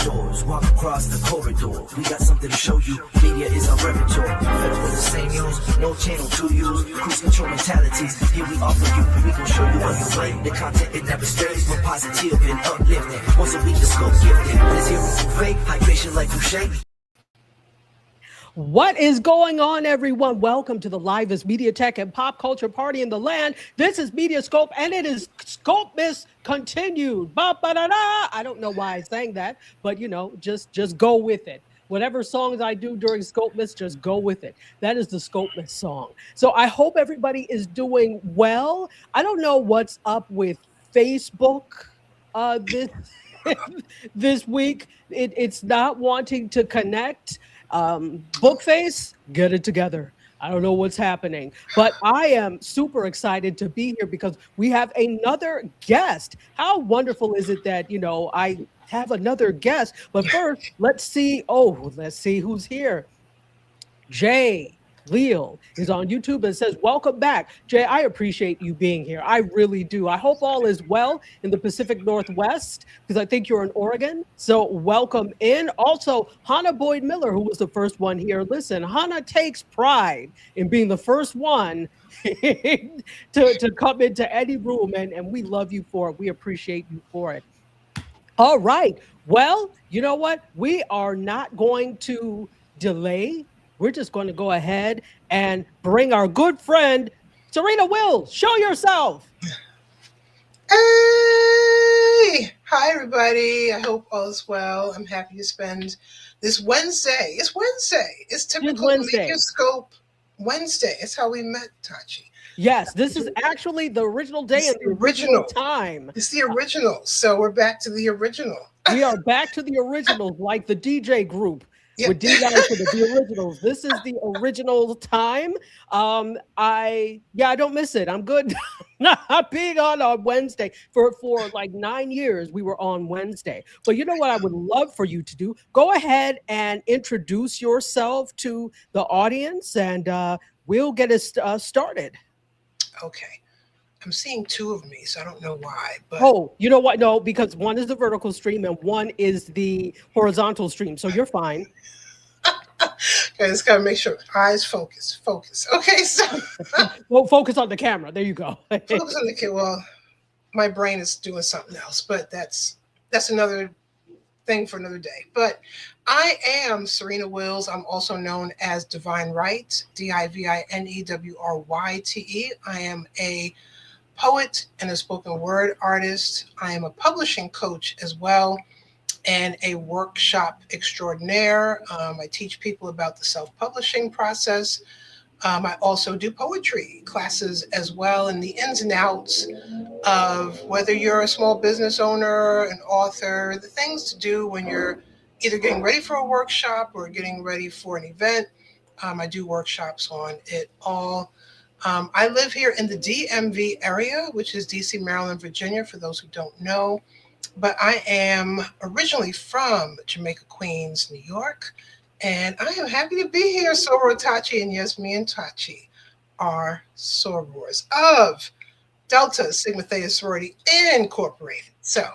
doors, walk across the corridor. We got something to show you. Media is our repertoire. Fed up with the same news, no channel to use. Cruise control mentalities. Here we offer you. We gon' show you on your way. The content it never stays. We're positive and uplifting. Once a week the scope gifted. There's zero for fake. Hydration like Boucher. What is going on, everyone? Welcome to the livest media tech and pop culture party in the land. This is MediaScope, and it is SCOPEMAS continued. Ba-ba-da-da. I don't know why I sang that, but you know, just go with it. Whatever songs I do during SCOPEMAS, just go with it. That is the SCOPEMAS song. So I hope everybody is doing well. I don't know what's up with Facebook this week. It's not wanting to connect. Bookface, get it together. I don't know what's happening, but I am super excited to be here because we have another guest. How wonderful is it that, you know, I have another guest? But first, let's see who's here. Jay Leal is on YouTube and says, welcome back. Jay, I appreciate you being here. I really do. I hope all is well in the Pacific Northwest because I think you're in Oregon. So welcome in. Also, Hannah Boyd Miller, who was the first one here. Listen, Hannah takes pride in being the first one to come into any room, and we love you for it. We appreciate you for it. All right. Well, you know what? We are not going to delay. We're just going to go ahead and bring our good friend, Serena Wills. Show yourself. Hey! Hi, everybody. I hope all is well. I'm happy to spend this Wednesday. It's Wednesday. It's typical MediaScope Wednesday. It's how we met, Tachi. Yes, this is actually the original day and the original time. It's the original. So we're back to the original. We are back to the originals, like the DJ group. Yep. With D-Line for the originals. This is the original time. I don't miss it. I'm good. Not being on Wednesday. For like 9 years, we were on Wednesday. But you know what I would love for you to do? Go ahead and introduce yourself to the audience, and we'll get it started. Okay. I'm seeing two of me, so I don't know why. But oh, you know what? No, because one is the vertical stream and one is the horizontal stream. So you're fine. Okay, just gotta make sure eyes focus. Okay, so well, focus on the camera. There you go. Focus on the camera. Well, my brain is doing something else, but that's another thing for another day. But I am Serena Wills. I'm also known as Divine Wright, DIVINEWRYTE. I am a poet and a spoken word artist. I am a publishing coach as well, and a workshop extraordinaire. I teach people about the self-publishing process. I also do poetry classes as well, and the ins and outs of whether you're a small business owner, an author, the things to do when you're either getting ready for a workshop or getting ready for an event. I do workshops on it all. I live here in the DMV area, which is DC, Maryland, Virginia, for those who don't know. But I am originally from Jamaica, Queens, New York. And I am happy to be here, Soror Tachi. And yes, me and Tachi are sorors of Delta Sigma Theta Sorority Incorporated. So,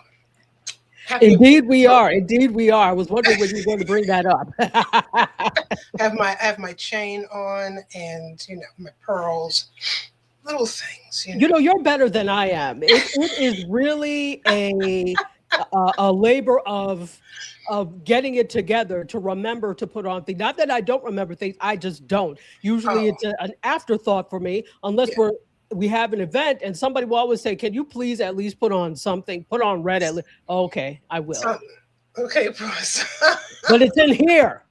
indeed we are. Indeed we are. I was wondering when you were going to bring that up. I have my chain on, and you know, my pearls, little things. You know, you're better than I am. It is really a labor of getting it together to remember to put on things. Not that I don't remember things, I just don't. Usually it's an afterthought for me, unless we have an event and somebody will always say, can you please at least put on something, put on red at least. Okay, I will. Okay, boss. But it's in here.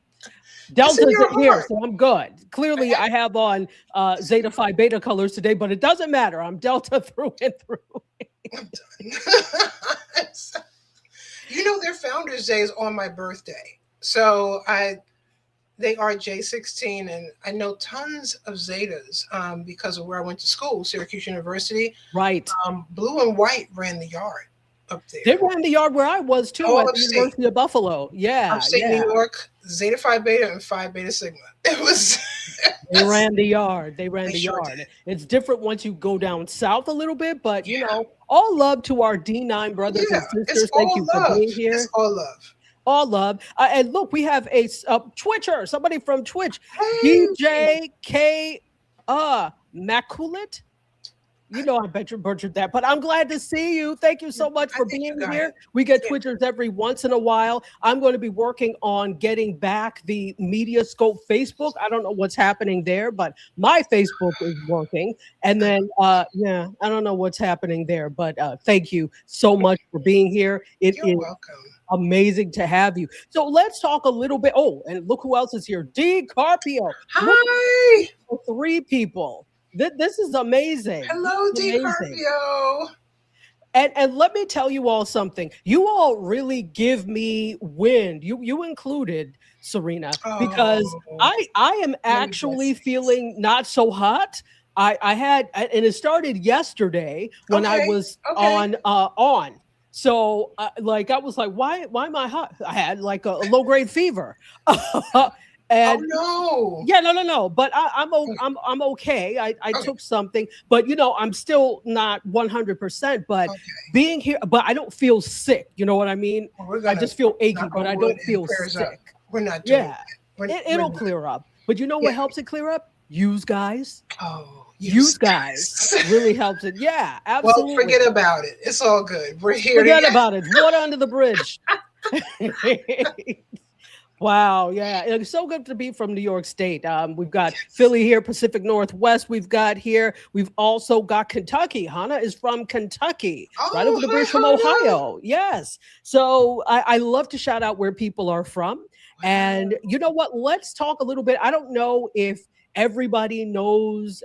Delta's in here, so I'm good. Clearly, I have on Zeta Phi Beta colors today, but it doesn't matter. I'm Delta through and through. I'm done. You know, their Founders Day is on my birthday. So they are J16, and I know tons of Zetas because of where I went to school, Syracuse University. Right. Blue and White ran the yard up there. They ran the yard where I was too, at the University of Buffalo. Yeah. Upstate New York, Zeta Phi Beta and Phi Beta Sigma. It was. They ran the yard. They ran the yard. It's different once you go down south a little bit, but you know, all love to our D9 brothers and sisters. Thank you for being here. It's all love. All love. And look, we have a Twitcher, somebody from Twitch, Hey, DJ K. Maculet. You know, I bet you butchered that, but I'm glad to see you. Thank you so much I for think you being got here. it. We get Yeah. Twitchers every once in a while. I'm going to be working on getting back the MediaScope Facebook. I don't know what's happening there, but my Facebook is working. And then, yeah, I don't know what's happening there, but thank you so much for being here. It You're is welcome. amazing to have you. So let's talk a little bit. Oh, and look who else is here. D. Carpio. Look Hi. at three people. This is amazing. This Hello, is amazing. DiCarpio. And let me tell you all something. You all really give me wind. You included, Serena, because Oh, I am many actually blessings. feeling not so hot. I had, and it started yesterday when I Okay. was Okay. on. So like I was like, why am I hot? I had like a low grade fever, Oh and no. yeah, no. But I'm okay. I Okay. took something, but I'm still not 100%. But Okay. being here, but I don't feel sick. You know what I mean? Well, we're I gonna just feel achy, knock but on I wood don't and feel prayers up. sick. We're not doing Yeah, that. We're it'll not. clear up. But you know Yeah. what helps it clear up? Use guys. Oh, you Use guys guys. really helps it. Yeah, Well, absolutely. forget about it. It's all good. We're here Forget together. about it. Water under the bridge. Wow, yeah, it's so good to be from New York State. We've got Yes. Philly here, Pacific Northwest. We've got here. We've also got Kentucky. Hannah is from Kentucky, right over Oh, the hi, bridge from Hannah. Ohio. Yes. So I love to shout out where people are from. And Wow. you know what? Let's talk a little bit. I don't know if everybody knows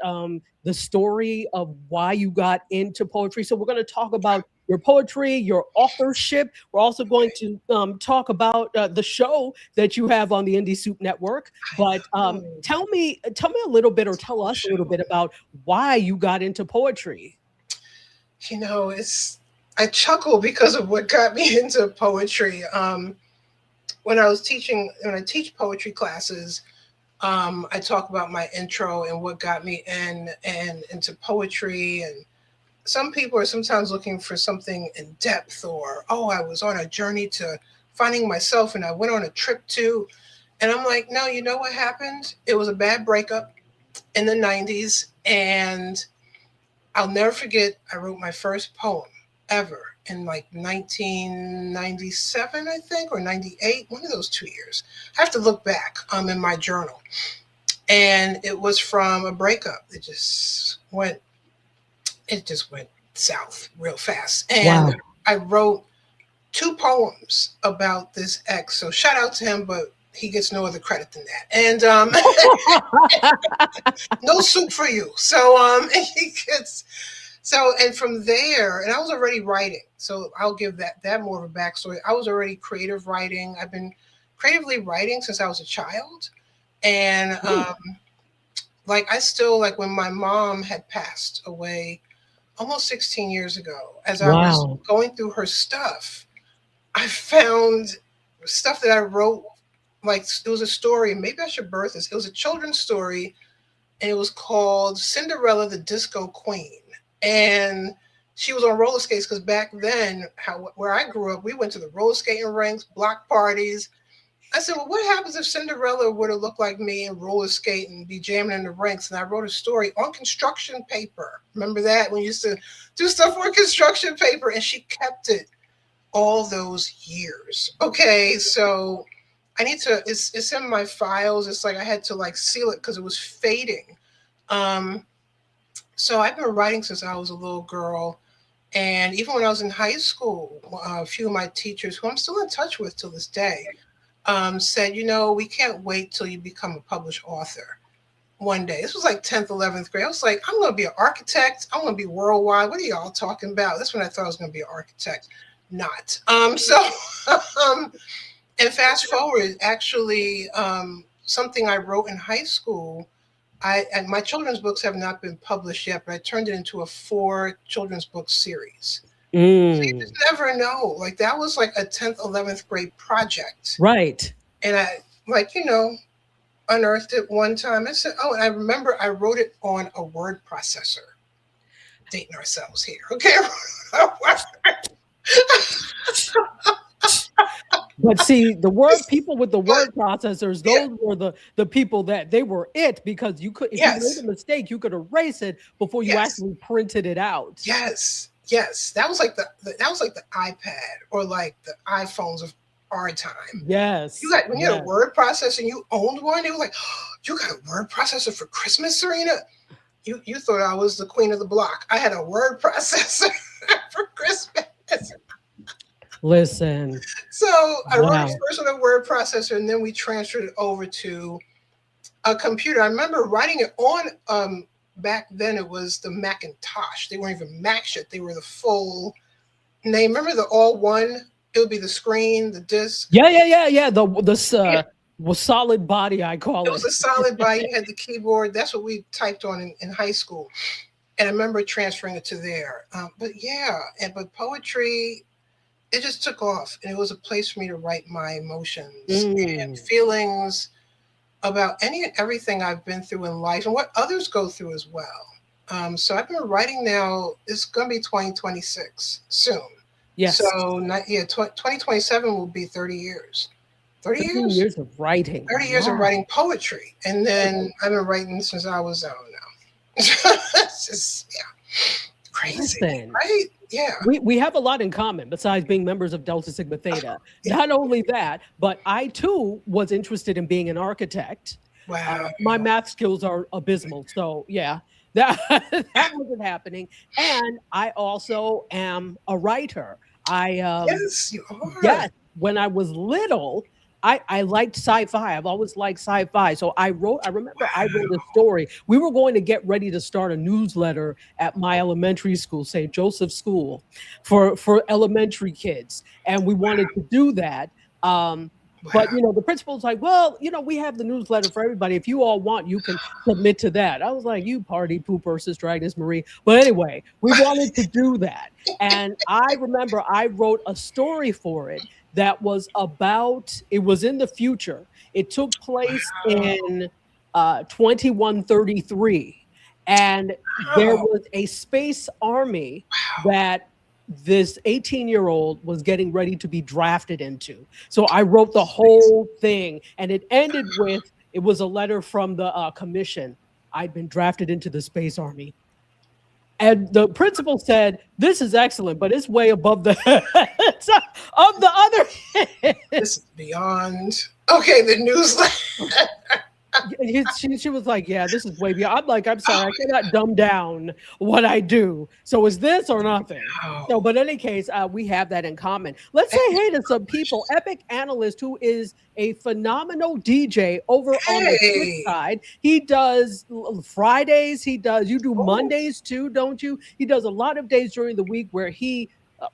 the story of why you got into poetry. So we're going to talk about your poetry, your authorship. We're also going Okay. to talk about the show that you have on the Indie Soup Network. I But know. tell me a little bit, or It's a tell whole us a little show. bit about why you got into poetry. It's I chuckle because of what got me into poetry. When I teach poetry classes, I talk about my intro and what got me in and into poetry. And some people are sometimes looking for something in depth, or oh, I was on a journey to finding myself and I went on a trip too. And I'm like, no, you know what happened? It was a bad breakup in the 90s. And I'll never forget, I wrote my first poem ever in like 1997, I think, or 98, one of those 2 years. I have to look back in my journal. And it was from a breakup. It just went south real fast. And Wow. I wrote two poems about this ex. So shout out to him, but he gets no other credit than that. And no soup for you. So he gets and from there, and I was already writing. So I'll give that more of a backstory. I was already creative writing. I've been creatively writing since I was a child. And Mm, like I still like when my mom had passed away almost 16 years ago, as I was wow. going through her stuff, I found stuff that I wrote. Like it was a story, maybe I should birth this. It was a children's story, and it was called Cinderella the Disco Queen. And she was on roller skates because back then, where I grew up, we went to the roller skating rinks, block parties. I said, well, what happens if Cinderella were to look like me and roller skate and be jamming in the rinks? And I wrote a story on construction paper. Remember that? When you used to do stuff on construction paper, and she kept it all those years. Okay, so it's in my files. It's like I had to like seal it because it was fading. Um, so I've been writing since I was a little girl. And even when I was in high school, a few of my teachers, who I'm still in touch with till this day, said, we can't wait till you become a published author one day. This was like 10th, 11th grade. I was like, I'm going to be an architect. I'm going to be worldwide. What are y'all talking about? That's when I thought I was going to be an architect. Not. And fast forward, actually, something I wrote in high school, and my children's books have not been published yet, but I turned it into a 4 children's book series. So you just Mm, never know. Like that was like a 10th, 11th grade project. right. And I unearthed it one time. I said, oh, and I remember I wrote it on a word processor. Dating ourselves here. Okay. But see, the word people with the word processors, those were the people that they were it, because you could, if you made a mistake, you could erase it before you actually printed it out. Yes. That was like the iPad or like the iPhones of our time. Yes. You got when you had a word processor and you owned one, they were like, oh, you got a word processor for Christmas, Serena? You thought I was the queen of the block. I had a word processor for Christmas. Listen. So I wrote it first on a word processor, and then we transferred it over to a computer. I remember writing it on back then it was the Macintosh. They weren't even Mac yet. They were the full name. Remember the all one? It would be the screen, the disc. Yeah. The was solid body, I call it. It was a solid body. You had the keyboard. That's what we typed on in high school. And I remember transferring it to there. But poetry, it just took off. And it was a place for me to write my emotions and feelings about any and everything I've been through in life and what others go through as well. So I've been writing now. It's going to be 2026 soon. Yes. So 2027 will be 30 years. 30 years of writing. 30 years of writing poetry. And then I've been writing since I was, I don't know. It's just, crazy. Listen, right? Yeah. We have a lot in common besides being members of Delta Sigma Theta. Not only that, but I too was interested in being an architect. Wow. My math skills are abysmal. So yeah, that wasn't happening. And I also am a writer. Yes, you are. Yes. When I was little, I liked sci-fi. I've always liked sci-fi. So I remember I wrote a story. We were going to get ready to start a newsletter at my elementary school, St. Joseph's School, for elementary kids. And we wanted to do that. But, the principal's like, well, we have the newsletter for everybody. If you all want, you can submit to that. I was like, you party pooper, Sister Agnes Marie. But anyway, we wanted to do that. And I remember I wrote a story for it that was it was in the future. It took place in 2133. And there was a space army that this 18-year-old was getting ready to be drafted into. So I wrote the whole thing, and it ended with, it was a letter from the commission. I'd been drafted into the space army. And the principal said, this is excellent, but it's way above the heads of the other. This is beyond. Okay, the newsletter. She was like, yeah, this is way beyond. I'm like, I'm sorry, I cannot dumb down what I do. So is this or nothing? No, but in any case, we have that in common. Let's say hey to some people. Epic Analyst, who is a phenomenal DJ over on the Twitch side. He does Fridays. You do Mondays too, don't you? He does a lot of days during the week where he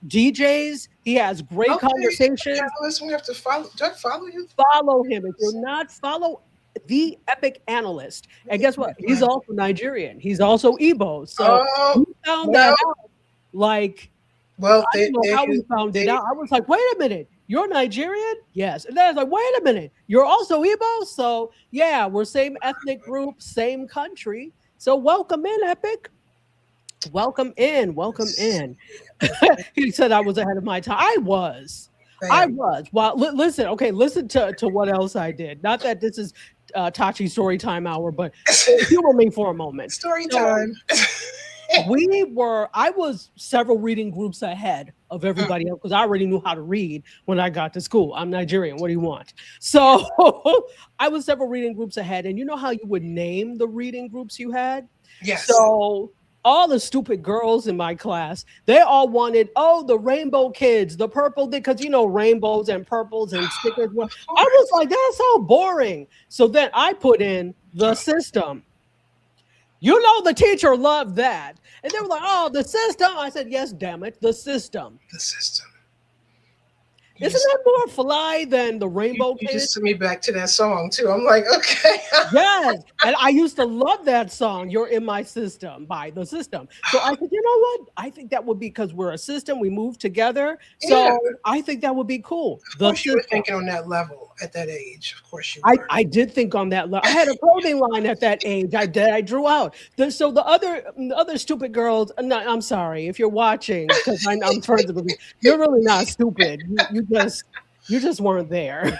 DJs. He has great conversations. We have to follow. Do I follow you? Follow him. If you're not, follow the Epic Analyst. And guess what? He's also Nigerian. He's also Igbo. So we found that out. Like, I don't know how we found it out. I was like, wait a minute, you're Nigerian? Yes. And then I was like, wait a minute, you're also Igbo? So yeah, we're same ethnic group, same country. So welcome in, Epic. Welcome in. He said I was ahead of my time. I was. Well, listen to what else I did. Not that this is Tachi story time hour, but humor me for a moment. Story time. I was several reading groups ahead of everybody else because I already knew how to read when I got to school. I'm Nigerian. What do you want? So I was several reading groups ahead. And you know how you would name the reading groups you had? Yes. So all the stupid girls in my class, they all wanted, the rainbow kids, the purple, because rainbows and purples and stickers. I was like, that's so boring. So then I put in the system. The teacher loved that. And they were like, the system. I said, yes, damn it, the system. The system. Isn't that more fly than the rainbow you kids? just took me back to that song too. I'm like, okay. Yes. And I used to love that song, You're in My System, by the System. So I said, you know what? I think that would be, because we're a system, we move together. So I think that would be cool. Of course you were thinking on that level at that age. Of course you were. I did think on that level. I had a clothing line at that age. I drew out. So the other stupid girls, I'm sorry if you're watching, because I'm friends with you. You're really not stupid. You just You just weren't there.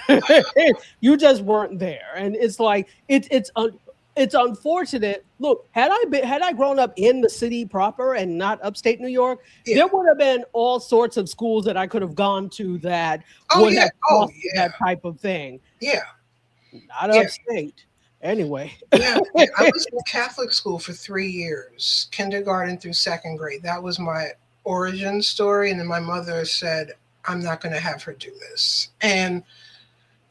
You just weren't there. And it's like it's unfortunate. Look, had I grown up in the city proper and not upstate New York, Yeah. there would have been all sorts of schools that I could have gone to that Oh would yeah. have Oh fostered yeah. that type of thing. Yeah. Not Yeah. upstate. Anyway. Yeah. Yeah. I was in Catholic school for 3 years, kindergarten through second grade. That was my origin story. And then my mother said, I'm not going to have her do this. And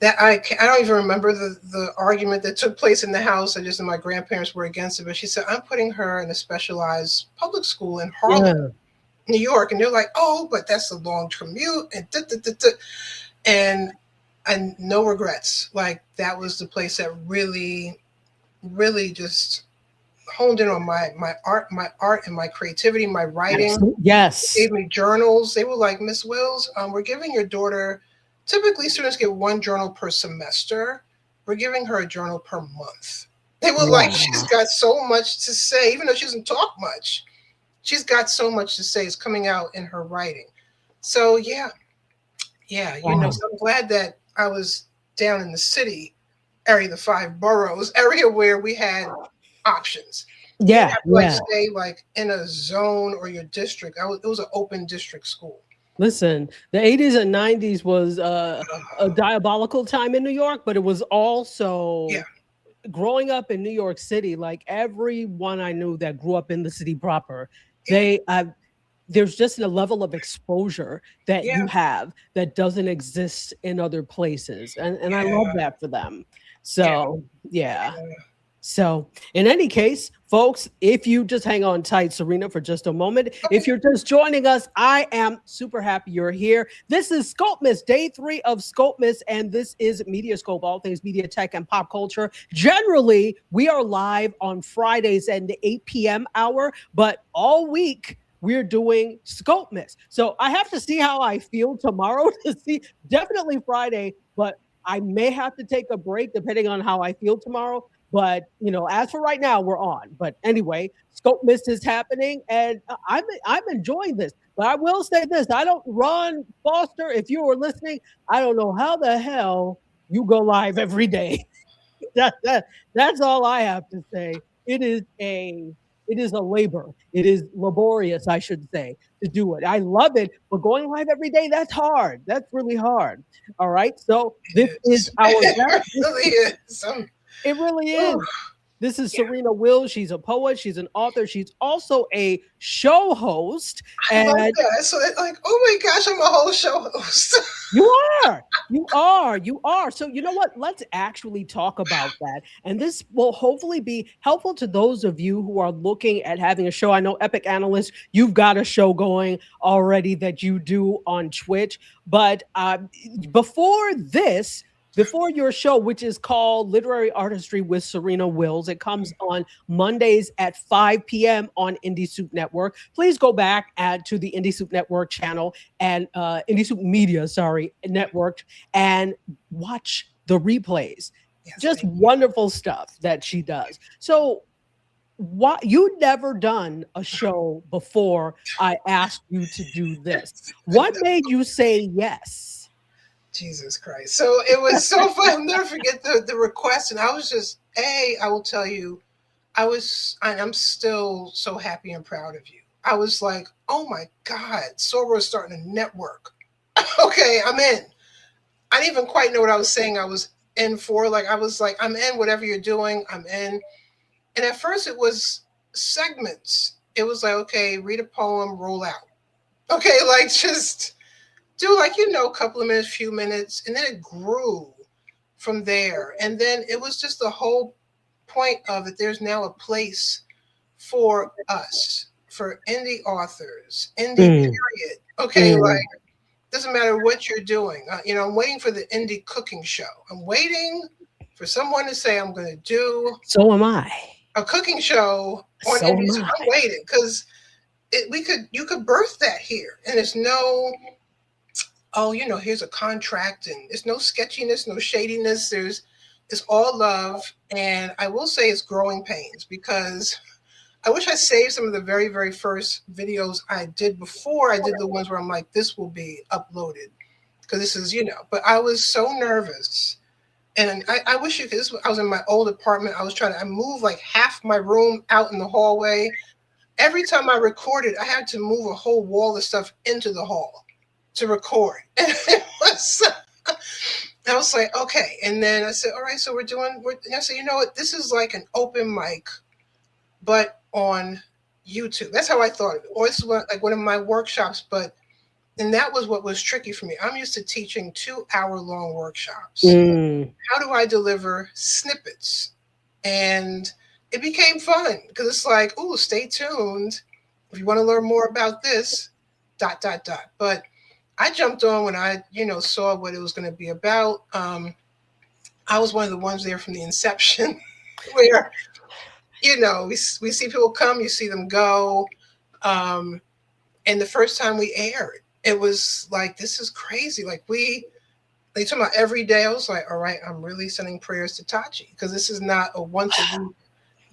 that I don't even remember the argument that took place in the house. I just and my grandparents were against it. But she said, I'm putting her in a specialized public school in Harlem, New York. And they're like, oh, but that's a long commute. And no regrets. Like that was the place that really, really just honed in on my art and my creativity, my writing. Yes. They gave me journals. They were like, Miss Wills, we're giving your daughter, typically students get 1 journal per semester. We're giving her a journal per month. They were like, she's got so much to say, even though she doesn't talk much. She's got so much to say. It's coming out in her writing. So yeah, you know, so I'm glad that I was down in the city area, the 5 boroughs area where we had options. Yeah. Stay like in a zone or your district. It was an open district school. Listen, the 80s and 90s was a diabolical time in New York, but it was also growing up in New York City. Like everyone I knew that grew up in the city proper, there's just a level of exposure that you have that doesn't exist in other places. And I love that for them. So, So in any case, folks, if you just hang on tight, Serena, for just a moment, if you're just joining us, I am super happy you're here. This is SCOPEMAS, day 3 of SCOPEMAS, and this is MediaScope, all things media, tech, and pop culture. Generally, we are live on Fridays at the 8 p.m. hour, but all week, we're doing SCOPEMAS. So I have to see how I feel tomorrow to see, definitely Friday, but I may have to take a break depending on how I feel tomorrow. But, you know, as for right now, we're on. But anyway, SCOPEMAS is happening, and I'm enjoying this. But I will say this. I don't run, Foster, if you were listening, I don't know how the hell you go live every day. That's all I have to say. It is a labor. It is laborious, I should say, to do it. I love it, but going live every day, that's hard. That's really hard. All right. So this is our It really is. It really is. This is Serena Wills. She's a poet. She's an author. She's also a show host. I love that. So it's like, oh my gosh, I'm a whole show host. You are. So you know what? Let's actually talk about that. And this will hopefully be helpful to those of you who are looking at having a show. I know Epic Analyst, you've got a show going already that you do on Twitch. But before your show, which is called Literary Artistry with Serena Wills, it comes on Mondays at 5 p.m. on Indie Soup Network. Please go back to the Indie Soup Network channel and Indie Soup Media, Network, and watch the replays. Just wonderful stuff that she does. So you never done a show before I asked you to do this. What made you say yes? Jesus Christ. So it was so fun. I'll never forget the request. And I was just, I will tell you, I'm still so happy and proud of you. I was like, oh my God, Soro's starting a network. Okay, I'm in. I didn't even quite know what I was saying I was in for. Like, I was like, I'm in, whatever you're doing, I'm in. And at first it was segments. It was like, okay, read a poem, roll out. Okay, like just do like, a couple of minutes, few minutes, and then it grew from there. And then it was just the whole point of it. There's now a place for us, for indie authors, indie period. Okay, like doesn't matter what you're doing. I'm waiting for the indie cooking show. I'm waiting for someone to say I'm going to do. So am I. A cooking show on indie. So I'm waiting because you could birth that here, and there's no. Oh, here's a contract, and there's no sketchiness, no shadiness. It's all love. And I will say it's growing pains because I wish I saved some of the very, very first videos I did before I did the ones where I'm like, this will be uploaded. because this is, but I was so nervous. And I wish you could, I was in my old apartment. I moved like half my room out in the hallway. Every time I recorded, I had to move a whole wall of stuff into the hall to record. And I was like, okay. And then I said, all right, so and I said, you know what? This is like an open mic, but on YouTube. That's how I thought of it. Or this is like one of my workshops, and that was what was tricky for me. I'm used to teaching 2-hour-long workshops. How do I deliver snippets? And it became fun because it's like, oh, stay tuned. If you want to learn more about this, ... But I jumped on when I, saw what it was going to be about. I was one of the ones there from the inception where, we see people come, you see them go. And the first time we aired, it was like, this is crazy. Like they talk about every day. I was like, all right, I'm really sending prayers to Tachi because this is not a once a week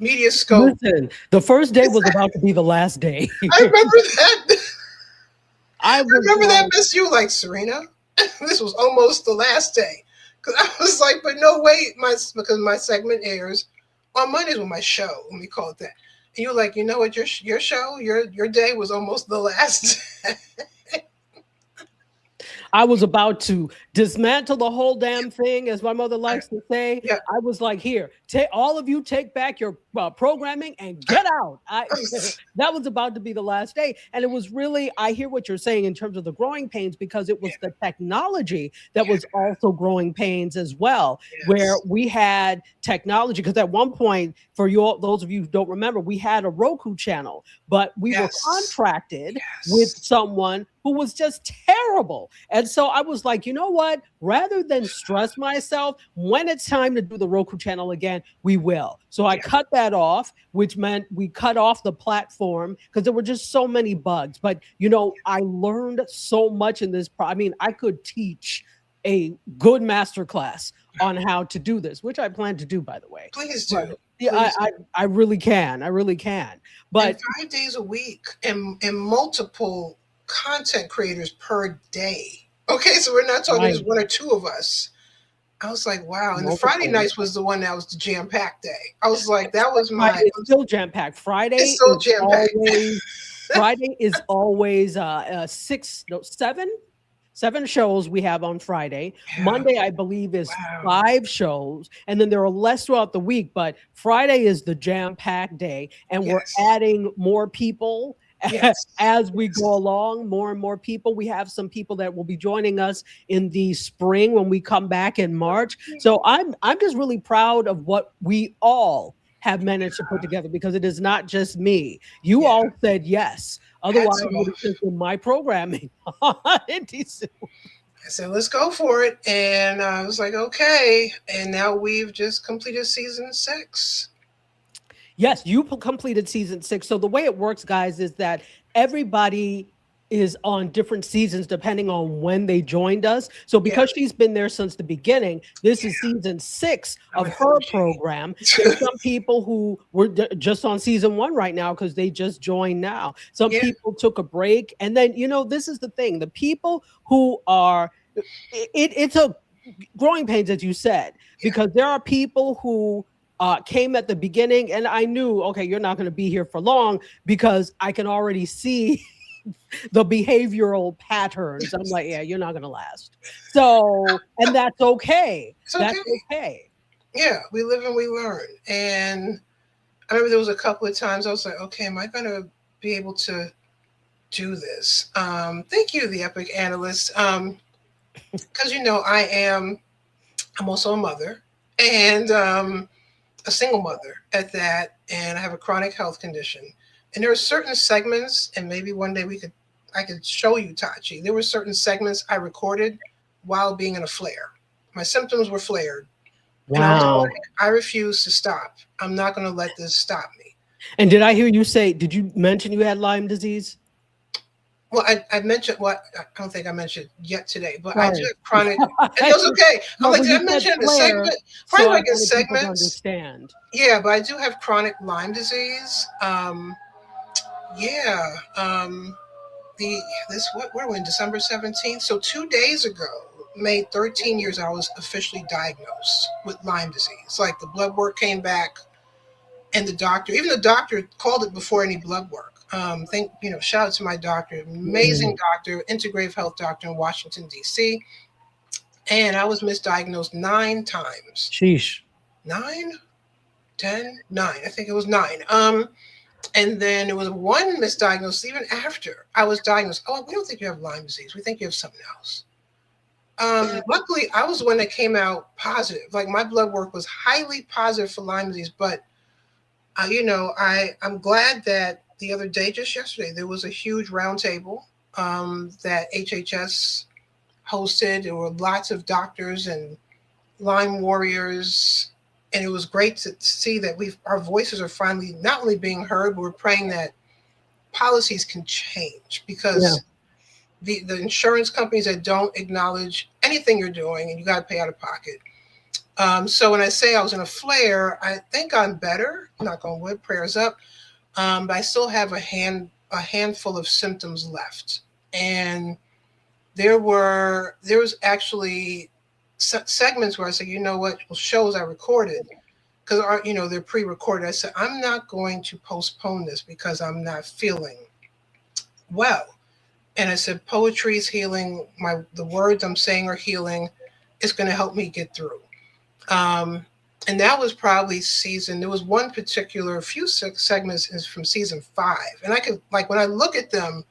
MediaScope. Listen, the first day was about to be the last day. I remember that. I remember that, Miss You, like, Serena, this was almost the last day. Because I was like, but no, wait, because my segment airs on Mondays with my show, let me call it that. And you're like, you know what, your show, your day was almost the last day. I was about to dismantle the whole damn thing, as my mother likes to say. Yeah. I was like, here, all of you take back your programming and get out. That was about to be the last day. And it was really, I hear what you're saying in terms of the growing pains, because it was the technology that was also growing pains as well, where we had technology. Because at one point, for those of you who don't remember, we had a Roku channel, but we were contracted with someone who was just terrible. And so I was like, you know what? Rather than stress myself, when it's time to do the Roku channel again, we will. So I cut that off, which meant we cut off the platform because there were just so many bugs. But, I learned so much in this. I could teach a good masterclass on how to do this, which I plan to do, by the way. Please do. But, yeah, I really can. I really can. But and 5 days a week and multiple content creators per day. Okay, so we're not talking just one or two of us. I was like, wow. And the Friday nights was the one that was the jam-packed day. I was like, that was it's still jam-packed. Friday is still jam-packed. Friday is always 7 shows we have on Friday. Yeah. Monday, I believe, is 5 shows. And then there are less throughout the week, but Friday is the jam-packed day. And we're adding more people as we go along, more and more people. We have some people that will be joining us in the spring when we come back in March. So I'm just really proud of what we all have managed to put together, because it is not just me. You all said yes. Otherwise, it would have just been my programming. I said, let's go for it. And I was like, okay. And now we've just completed season 6. Yes, you completed season 6. So the way it works, guys, is that everybody is on different seasons depending on when they joined us. So because she's been there since the beginning, this is season 6 of her program. There's some people who were just on season 1 right now because they just joined now. Some people took a break. And then, this is the thing. The people who are, it's a growing pains, as you said, because there are people who came at the beginning, and I knew, okay, you're not going to be here for long because I can already see the behavioral patterns. I'm like, yeah, you're not going to last. So, and that's okay. That's okay. Yeah, we live and we learn. And I remember there was a couple of times I was like, okay, am I going to be able to do this? Thank you, the Epic Analyst. Because, I'm also a mother, and a single mother at that, and I have a chronic health condition. And there are certain segments, and maybe one day I could show you, Tachi. There were certain segments I recorded while being in a flare. My symptoms were flared. Wow. And I refuse to stop. I'm not going to let this stop me. And did I hear you say, did you mention you had Lyme disease? Well, I mentioned, I don't think I mentioned yet today, but I do have chronic, and it was okay. I'm like, did I mention in the segment? Probably like in segments. Understand. Yeah, but I do have chronic Lyme disease. Where were we, December 17th? So 2 days ago, made 13 years I was officially diagnosed with Lyme disease. Like the blood work came back, and even the doctor called it before any blood work. Shout out to my doctor, amazing doctor, integrative health doctor in Washington, D.C. And I was misdiagnosed 9 times. Sheesh. 9? 10? 9. I think it was 9. And then there was one misdiagnosis even after I was diagnosed. Oh, we don't think you have Lyme disease. We think you have something else. Luckily, I was the one that came out positive. Like my blood work was highly positive for Lyme disease. But, I'm glad that the other day, just yesterday, there was a huge roundtable that HHS hosted. There were lots of doctors and Lyme warriors. And it was great to see that our voices are finally not only being heard, but we're praying that policies can change, because the insurance companies that don't acknowledge anything you're doing, and you got to pay out of pocket. So when I say I was in a flare, I think I'm better. Knock on wood, prayers up. But I still have a handful of symptoms left, and there was actually segments where I said, shows I recorded, because they're pre-recorded. I said, I'm not going to postpone this because I'm not feeling well. And I said, poetry is healing. The words I'm saying are healing. It's going to help me get through. And that was probably there was one particular few segments is from season 5. And I could, like, when I look at them,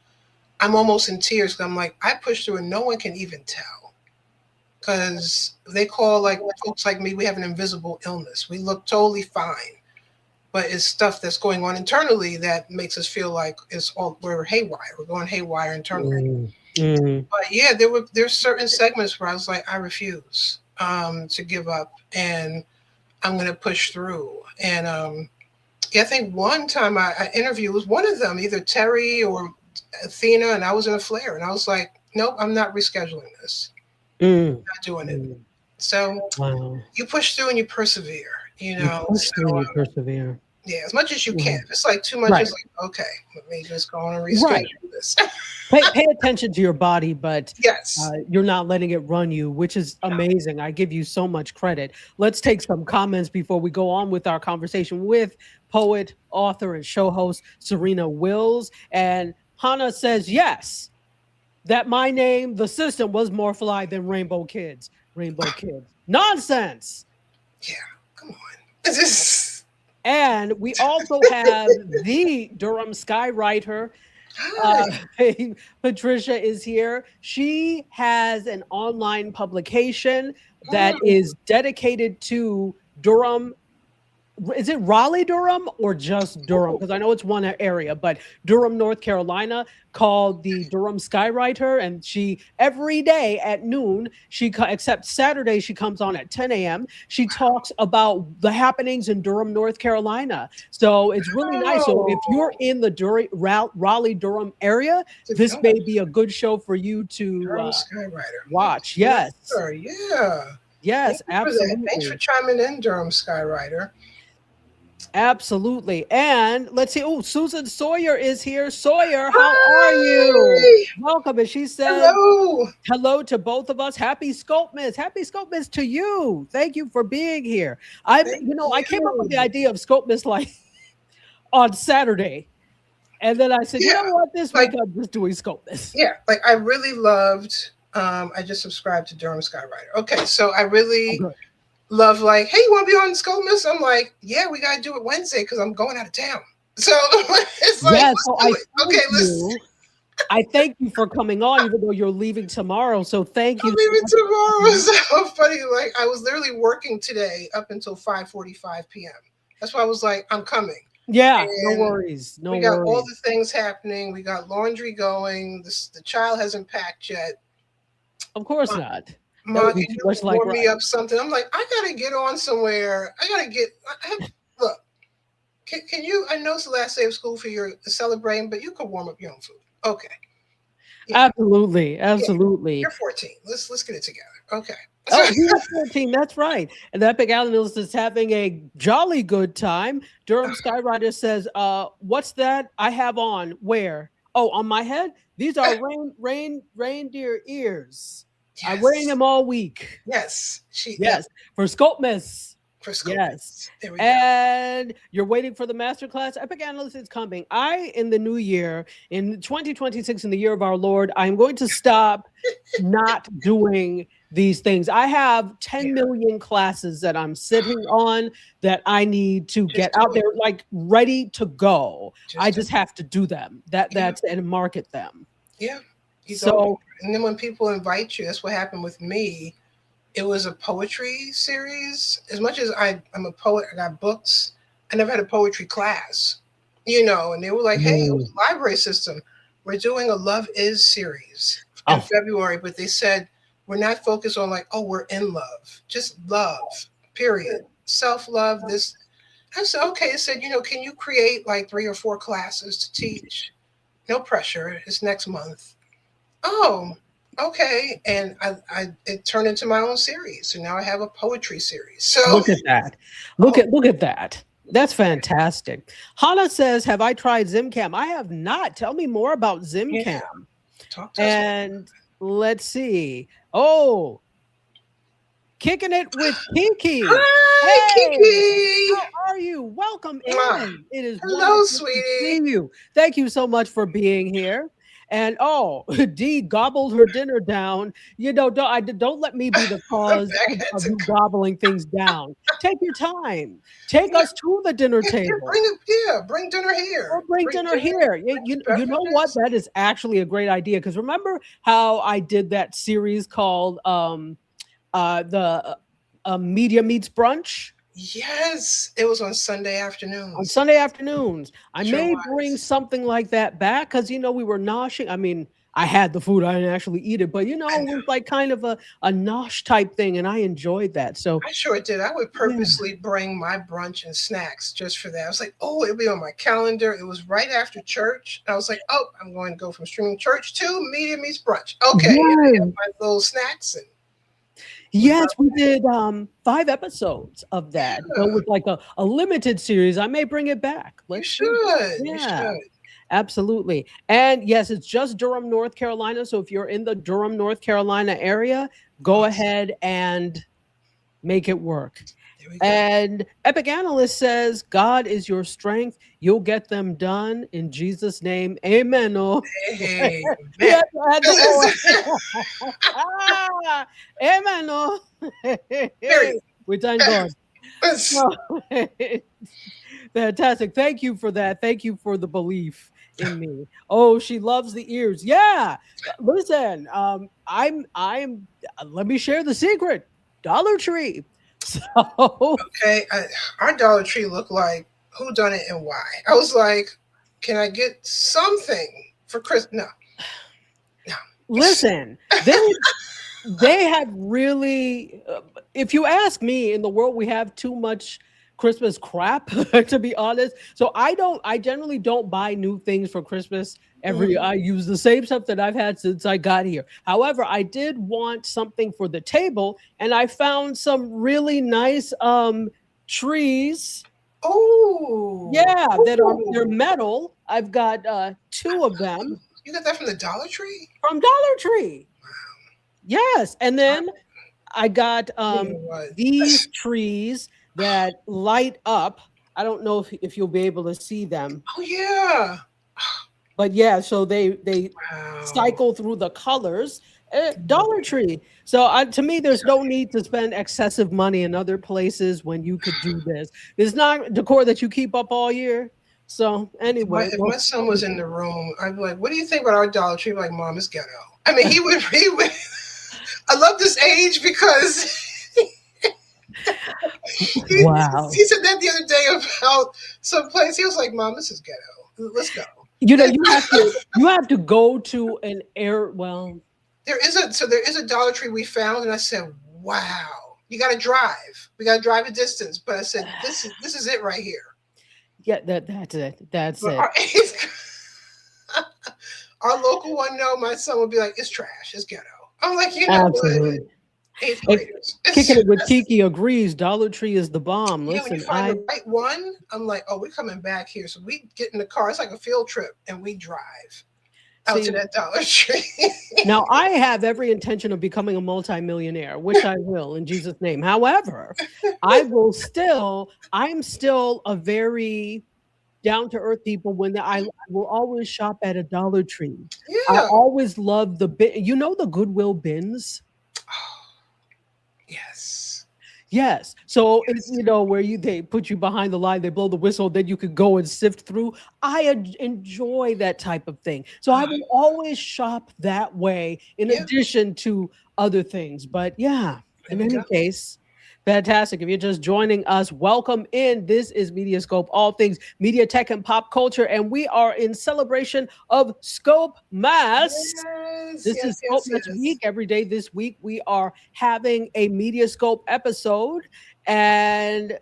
I'm almost in tears. 'Cause I'm like, I pushed through and no one can even tell. Because they call, like, folks like me, we have an invisible illness. We look totally fine, but it's stuff that's going on internally that makes us feel like we're haywire. We're going haywire internally. But yeah, there's certain segments where I was like, I refuse to give up, and I'm going to push through. And I think one time I interviewed was one of them, either Terry or Athena, and I was in a flare, and I was like, nope, I'm not rescheduling this. Not doing it. So you push through and you persevere, You push through and you persevere. Yeah, as much as you can. If it's like too much, it's like, okay, let me just go on and reschedule this. Pay attention to your body, but yes, you're not letting it run you, which is amazing. I give you so much credit. Let's take some comments before we go on with our conversation with poet, author, and show host Serena Wills. And Hannah says, yes, that my name, the system, was more fly than Rainbow Kids. Rainbow Kids. Nonsense. Yeah, come on. And we also have the Durham Skywriter. Patricia is here. She has an online publication that is dedicated to Durham. Is it Raleigh, Durham, or just Durham? Because I know it's one area, but Durham, North Carolina, called the Durham Skywriter. And she, every day at noon, except Saturday, she comes on at 10 a.m. She talks about the happenings in Durham, North Carolina. So it's really nice. So if you're in the Raleigh, Durham area, this may be a good show for you to watch. Yes. Sure, yeah. Yes, absolutely. Thanks for chiming in, Durham Skywriter. Absolutely. And let's see. Oh, Susan Sawyer is here. Sawyer, how are you? Welcome. And she says, hello to both of us. Happy SCOPEMAS. Happy SCOPEMAS to you. Thank you for being here. I came up with the idea of SCOPEMAS like on Saturday. And then I said, you know what? This week I'm just doing SCOPEMAS. Yeah. Like I really loved, I just subscribed to Durham Skywriter. Okay. So I really love, like, hey, you want to be on SCOPEMAS? I'm like, yeah, we got to do it Wednesday because I'm going out of town. So it's like, I thank you for coming on, even though you're leaving tomorrow. So thank you. I'm leaving tomorrow. So funny. Like I was literally working today up until 5:45 p.m. That's why I was like, I'm coming. Yeah, no worries. We got all the things happening. We got laundry going. The child hasn't packed yet. Of course not. Mom, can you warm me up something? I'm like, I gotta get on somewhere. Look, can you? I know it's the last day of school for your celebrating, but you can warm up your own food. Okay. Yeah. Absolutely. You're 14. Let's get it together. Okay. Oh, you're 14. That's right. And the Epic Islanders is having a jolly good time. Durham Skywriter says, "What's that I have on? Where? Oh, on my head. These are reindeer ears." I'm wearing them all week. Yes. Yes. For SCOPEMAS. For SCOPEMAS. Yes. There we go. And you're waiting for the masterclass. Epic Analyst is coming. In the new year, in 2026, in the year of our Lord, I'm going to stop not doing these things. I have 10 million classes that I'm sitting on that I need to get out there, like ready to go. I just have to do them. That's and market them. Yeah. So, and then when people invite you, that's what happened with me. It was a poetry series. As much as I'm a poet, I got books. I never had a poetry class, and they were like, hey, it was a library system. We're doing a Love Is series in February, but they said, we're not focused on like, oh, we're in love, just love, period. Self-love, this. I said, okay. It said, can you create like 3 or 4 classes to teach? No pressure. It's next month. Oh, okay. And it turned into my own series. So now I have a poetry series. So look at that. Look at that. That's fantastic. Hannah says, have I tried ZimCam? I have not. Tell me more about ZimCam. Yeah. Talk to us. And let's see. Oh, kicking it with Kiki. Hi, Kiki. How are you? Welcome in. It is hello, sweetie. To see you. Thank you so much for being here. And Dee gobbled her dinner down. Don't let me be the cause of you gobbling things down. Take your time. Take us to the dinner table. Bring dinner here. Or bring dinner here. You know what? That is actually a great idea. Because remember how I did that series called Media Meets Brunch? Yes, it was on Sunday afternoons. On Sunday afternoons. I may bring something like that back because, we were noshing. I mean, I had the food. I didn't actually eat it. But, it was like kind of a nosh type thing. And I enjoyed that. So I sure did. I would purposely bring my brunch and snacks just for that. I was like, it'll be on my calendar. It was right after church. I was like, I'm going to go from streaming church to Media Meets Brunch. Okay. Yes. And my little snacks and yes, we did 5 episodes of that. So it was like a limited series. I may bring it back. You should. Absolutely. And yes, it's just Durham, North Carolina. So if you're in the Durham, North Carolina area, go ahead and make it work. And Epic Analyst says, God is your strength. You'll get them done in Jesus' name. Amen. Hey, amen. We thank God. Fantastic. Thank you for that. Thank you for the belief in me. Oh, she loves the ears. Yeah. Listen, let me share the secret. Dollar Tree. So okay, our Dollar Tree looked like who done it and why. I was like, can I get something for Christmas? No. Listen, they have really, if you ask me, in the world we have too much Christmas crap, to be honest. So I generally don't buy new things for Christmas. I use the same stuff that I've had since I got here. However, I did want something for the table, and I found some really nice trees. Oh, yeah, they're metal. I've got 2 of them. You got that from the Dollar Tree? From Dollar Tree. Wow. Yes, and then I got these trees that light up. I don't know if you'll be able to see them. Oh yeah. But yeah, so they cycle through the colors. Dollar Tree. So to me, there's no need to spend excessive money in other places when you could do this. It's not decor that you keep up all year. So anyway, if my son was in the room, I'd be like, "What do you think about our Dollar Tree?" Like, "Mom, it's ghetto." I mean, he would. I love this age because. Wow. He said that the other day about some place. He was like, "Mom, this is ghetto. Let's go." You have to go to an there is a Dollar Tree we found, and I said, "Wow, you got to drive. We got to drive a distance." But I said, "This is it right here." Yeah, that's it. That's it. Our local one, no, my son would be like, "It's trash. It's ghetto." I'm like, absolutely. What? 8th graders. Kicking it with Kiki agrees. Dollar Tree is the bomb. Listen, when you find the right one, I'm like, "Oh, we're coming back here." So we get in the car. It's like a field trip, and we drive. out See, to that Dollar Tree. now I have every intention of becoming a multimillionaire, which I will in Jesus' name. However, I'm still a very down to earth people I will always shop at a Dollar Tree. I Yeah. always love the the Goodwill bins. Yes. Yes. So it's, Yes. where they put you behind the line, they blow the whistle, then you could go and sift through. I enjoy that type of thing. So I will always shop that way in Yeah. addition to other things. But yeah, There in we any go. case, fantastic. If you're just joining us, welcome in. This is MediaScope, all things media, tech, and pop culture. And we are in celebration of Scope Mass. Yes. This is Yes. Scope Yes. Match Yes. Week. Every day this week, we are having a MediaScope episode. And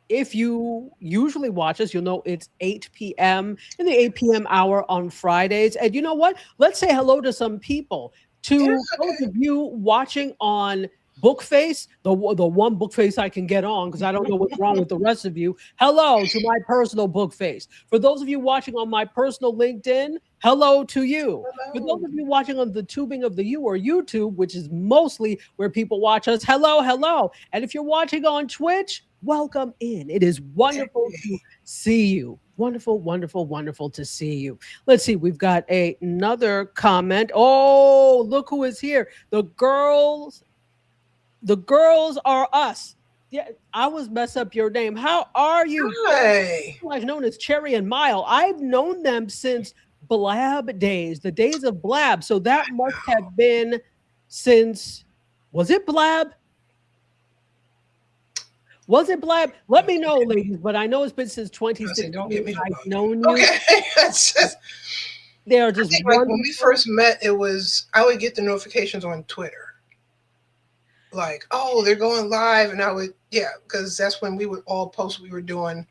if you usually watch us, you'll know it's 8 p.m. in the 8 p.m. hour on Fridays. And you know what? Let's say hello to some people. Yeah. To those Okay. of you watching on Bookface, the one Bookface I can get on because I don't know what's wrong with the rest of you. Hello to my personal Bookface. For those of you watching on my personal LinkedIn, hello to you. For those Hello. of you watching on the tubing of the U or YouTube, which is mostly where people watch us, hello, hello. And if you're watching on Twitch, welcome in. It is wonderful to see you. Wonderful, wonderful, wonderful to see you. Let's see. We've got another comment. Oh, look who is here. The girls are us. Yeah, I was mess up your name. How are you? Hi. Like known as Cherry and Mile. I've known them since Blab days, the days of Blab. So that must have been since, was it Blab? Was it Blab? Let me know, ladies, but I know it's been since Don't get 2016. me I've wrong. known you. Okay. It's just, They are I just think like when we wonderful. first met, I would get the notifications on Twitter. Like, oh, they're going live, and because that's when we would all post what we were doing.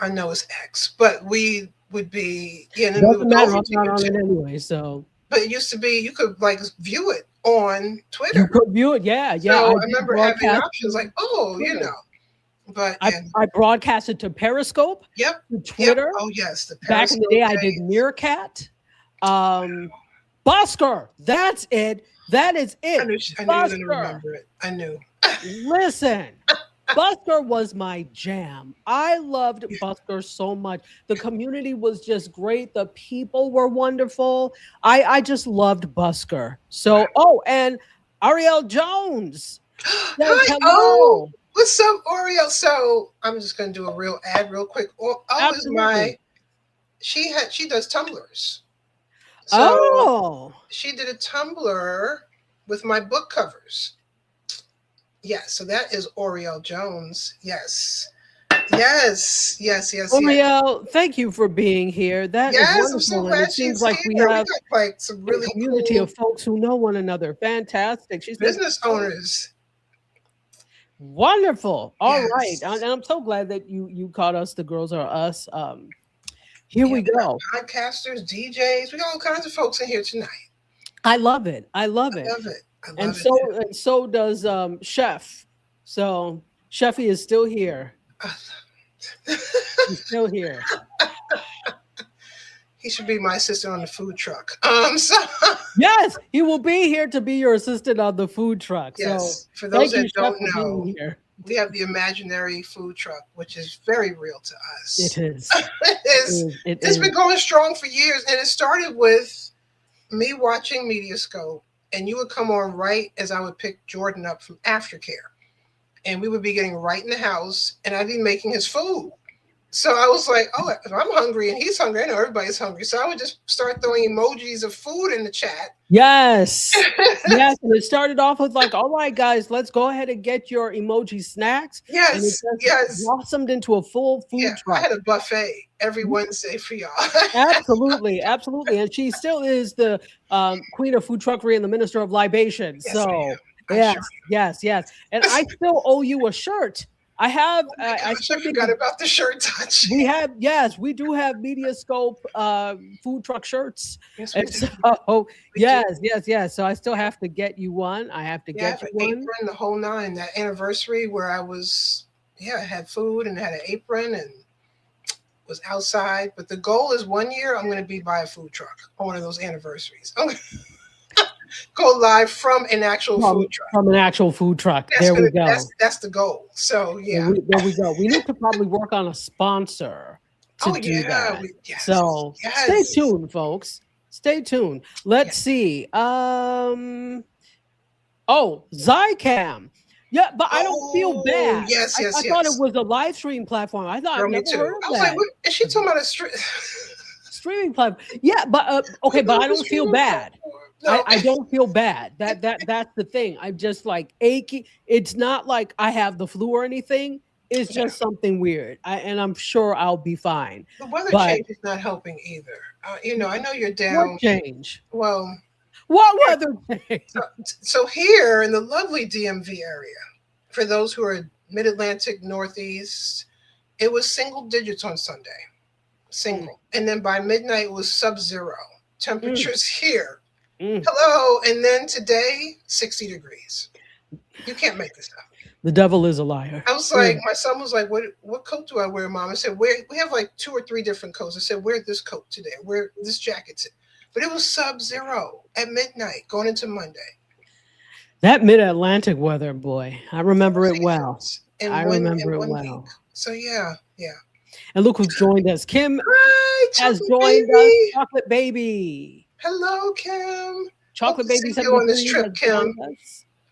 I know it's X, but we would be, and then we Doesn't would go matter. over I'm to not on YouTube. it anyway, so But it used to be you could like view it on you Twitter. could view it. Yeah, yeah. So I did remember having broadcast options like, Twitter. But I broadcasted to Periscope, yep, to Twitter. Oh yes, the Back in the day, I did days. Meerkat. Busker. That's it. That is I it. knew you were going to remember it. I knew. Listen, Busker was my jam. I loved Busker so much. The community was just great. The people were wonderful. I just loved Busker. So, and Ariel Jones says Hi, hello. What's up, Oreo? So I'm just going to do a real ad real quick. Absolutely. She does tumblers. So she did a Tumblr with my book covers. Yes, so that is Oriel Jones. Yes. Oriel, thank you for being here. That is wonderful. I'm so and glad it seems she's like here. we have got like some really a community cool of folks who know one another. Fantastic. She's business owners. Wonderful. All right. And I'm so glad that you caught us. The girls are us. Here we go. Podcasters, DJs, we got all kinds of folks in here tonight. I love it. I love it. And so does Chef. So Chefy is still here. He's still here. He should be my assistant on the food truck. Yes, he will be here to be your assistant on the food truck. Yes. So for those that Chef, don't know, we have the imaginary food truck, which is very real to us. It is. It's been going strong for years, and it started with me watching MediaScope, and you would come on right as I would pick Jordan up from aftercare, and we would be getting right in the house, and I'd be making his food. So I was like, oh, if I'm hungry and he's hungry, I know everybody's hungry. So I would just start throwing emojis of food in the chat. Yes. Yes. And it started off with like, all right, guys, let's go ahead and get your emoji snacks. Yes. And it blossomed into a full food truck. I had a buffet every Wednesday for y'all. Absolutely. Absolutely. And she still is the queen of food truckery and the minister of libation. Yes, so yes. And I still owe you a shirt. I have. I forgot about the shirt touch. We do have MediaScope food truck shirts. Yes, and so yes. So I still have to get you one. I have to get you one. Apron, the whole nine. That anniversary where I was, I had food and I had an apron, and was outside. But the goal is 1 year I'm going to be by a food truck on one of those anniversaries. I'm going to go live from an actual food truck. From an actual food truck. That's There we gonna, go. that's the goal. So yeah. There we go. We need to probably work on a sponsor to do that. Yes, So stay tuned, folks. Stay tuned. Let's see. Oh, Zycam. Yeah, but I don't feel bad. Yes, I thought it was a live stream platform. I thought I've never heard of I was that. like, what, is she talking about a streaming platform? Yeah, but okay, but I don't feel bad. No. I don't feel bad. That's the thing. I'm just like achy. It's not like I have the flu or anything. It's just something weird. And I'm sure I'll be fine. The weather change is not helping either. You know, I know you're down. What change? Well, what weather change? So here in the lovely DMV area, for those who are Mid-Atlantic, Northeast, it was single digits on Sunday. Single. And then by midnight, it was sub-zero. Temperatures here. Hello. And then today, 60 degrees. You can't make this up. The devil is a liar. I was like, my son was like, what coat do I wear, Mom? I said, we have like 2 or 3 different coats. I said, wear this coat today. Wear this jacket. But it was sub-zero at midnight going into Monday. That Mid-Atlantic weather, boy. I remember it well. I remember it well. So yeah. And look who's joined us. Kim has joined us. Chocolate Baby. Hello, Kim. Chocolate Baby's on this trip, Kim.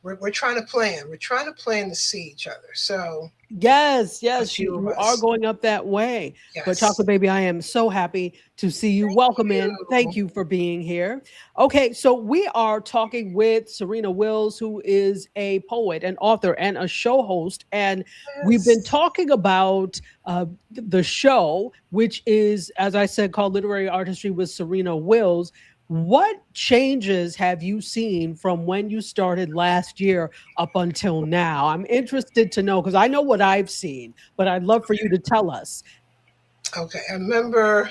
We're trying to plan. We're trying to plan to see each other. So yes, you are going up that way. Yes. But Chocolate Baby, I am so happy to see you. Welcome in. Thank you for being here. Okay, so we are talking with Serena Wills, who is a poet, an author, and a show host. And we've been talking about the show, which is, as I said, called Literary Artistry with Serena Wills. What changes have you seen from when you started last year up until now? I'm interested to know because I know what I've seen, but I'd love for you to tell us. Okay, I remember,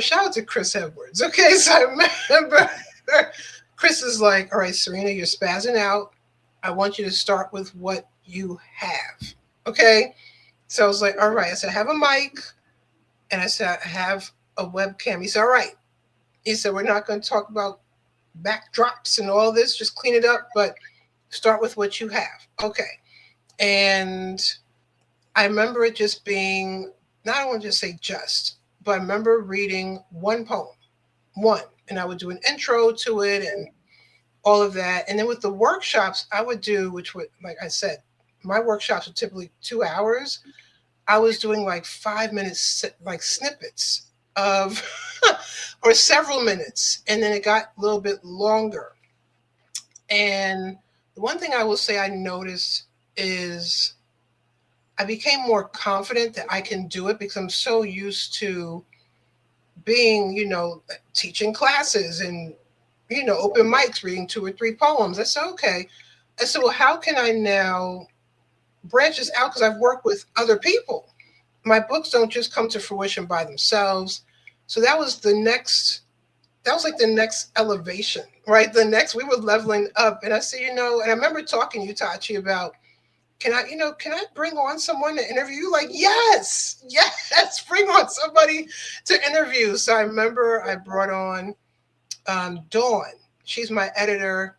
shout out to Chris Edwards. Okay, so I remember Chris is like, all right, Serena, you're spazzing out. I want you to start with what you have. Okay, so I was like, all right. I said, I have a mic, and I said, I have a webcam. He said, all right. He said, we're not going to talk about backdrops and all this, just clean it up, but start with what you have. Okay. And I remember it just being, not I want to just say just, but I remember reading one poem, and I would do an intro to it and all of that. And then with the workshops I would do, which would, like I said, my workshops are typically 2 hours. I was doing like 5 minutes, like snippets of or several minutes, and then it got a little bit longer. And the one thing I will say I noticed is I became more confident that I can do it because I'm so used to being, teaching classes and, open mics, reading 2 or 3 poems. I said, okay. I said, well, how can I now branch this out? Because I've worked with other people. My books don't just come to fruition by themselves. So that was like the next elevation, right? We were leveling up. And I said, and I remember talking to you, Tachi, about, can I bring on someone to interview? Like, yes, bring on somebody to interview. So I remember I brought on Dawn. She's my editor.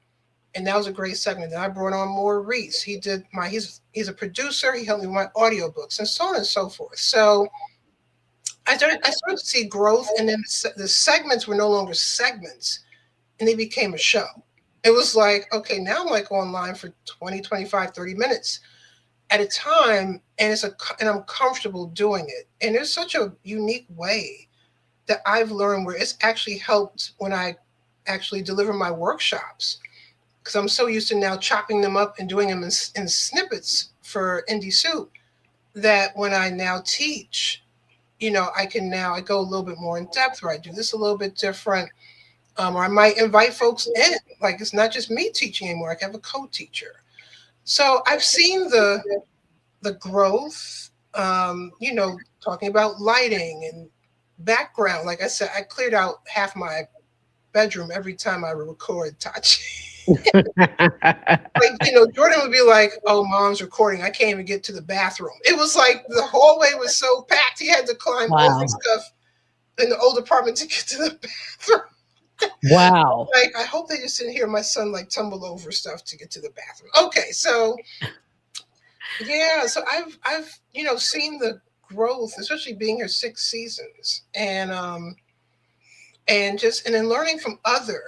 And that was a great segment. Then I brought on Maurice. He's a producer. He helped me with my audiobooks and so on and so forth. So I started to see growth, and then the segments were no longer segments, and they became a show. It was like, okay, now I'm like online for 20, 25, 30 minutes at a time, and I'm comfortable doing it. And there's such a unique way that I've learned where it's actually helped when I actually deliver my workshops, because I'm so used to now chopping them up and doing them in snippets for Indie Soup that when I now teach, I go a little bit more in depth, or I do this a little bit different, or I might invite folks in. Like, it's not just me teaching anymore. I can have a co-teacher. So I've seen the growth, talking about lighting and background. Like I said, I cleared out half my bedroom every time I record Tachi. Like, Jordan would be like, "Oh, mom's recording. I can't even get to the bathroom." It was like the hallway was so packed he had to climb over Wow. stuff in the old apartment to get to the bathroom. Wow. Like, I hope they just didn't hear my son like tumble over stuff to get to the bathroom. Okay, so yeah, so I've seen the growth, especially being here 6 seasons, and then learning from other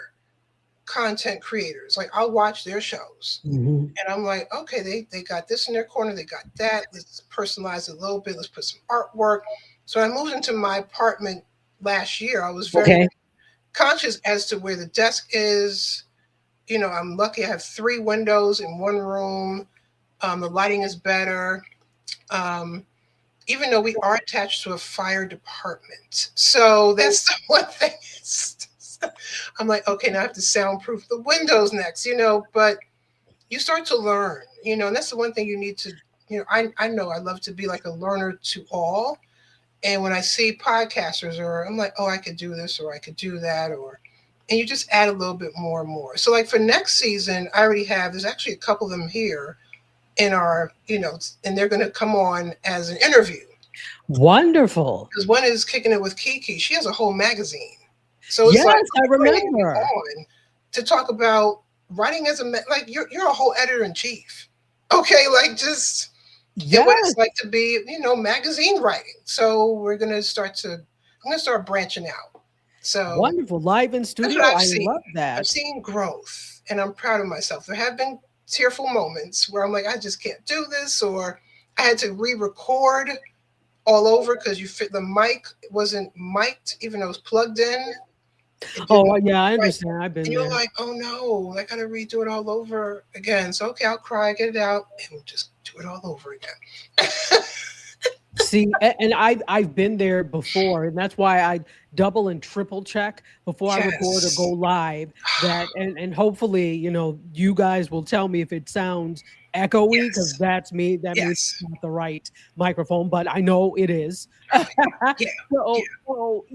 content creators. Like, I'll watch their shows Mhm. and I'm like, okay, they got this in their corner, they got that. Let's personalize it a little bit. Let's put some artwork. So I moved into my apartment last year. I was very Okay. conscious as to where the desk is. I'm lucky I have 3 windows in one room. The lighting is better. Even though we are attached to a fire department. So that's the one thing. I'm like, okay, now I have to soundproof the windows next, but you start to learn, and that's the one thing you need to, I know I love to be like a learner to all. And when I see podcasters, or I'm like, oh, I could do this, or I could do that, and you just add a little bit more and more. So like for next season, I already there's actually a couple of them here in our, and they're going to come on as an interview. Wonderful. Because one is Kicking It with Kiki. She has a whole magazine. So it's Yes, like, I remember. on to talk about writing as like you're a whole editor in chief. Okay, like just Yes. what it's like to be, magazine writing. So I'm gonna start branching out. So Wonderful. Live in studio. I've I seen. love that. I've seen growth, and I'm proud of myself. There have been tearful moments where I'm like, I just can't do this, or I had to re-record all over because the mic wasn't mic'd, even though it was plugged in. Oh, yeah, I understand. I've been And you're there. like, oh no, I gotta redo it all over again. So okay, I'll cry, get it out, and we'll just do it all over again. See, and I've been there before, and that's why I double and triple check before I record or Yes. go live. That and hopefully, you guys will tell me if it sounds echoey, because Yes. that's me. That means Yes. it's not the right microphone, but I know it is. Yeah. So,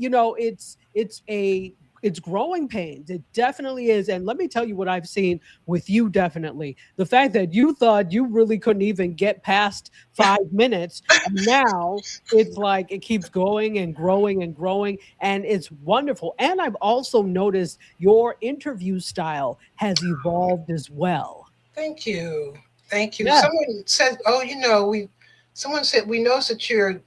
it's growing pains. It definitely is. And let me tell you what I've seen with you, definitely. The fact that you thought you really couldn't even get past 5 minutes. And now it's like it keeps going and growing and growing. And it's wonderful. And I've also noticed your interview style has evolved as well. Thank you. Thank you. Yeah. Someone said, someone said, we noticed that you're,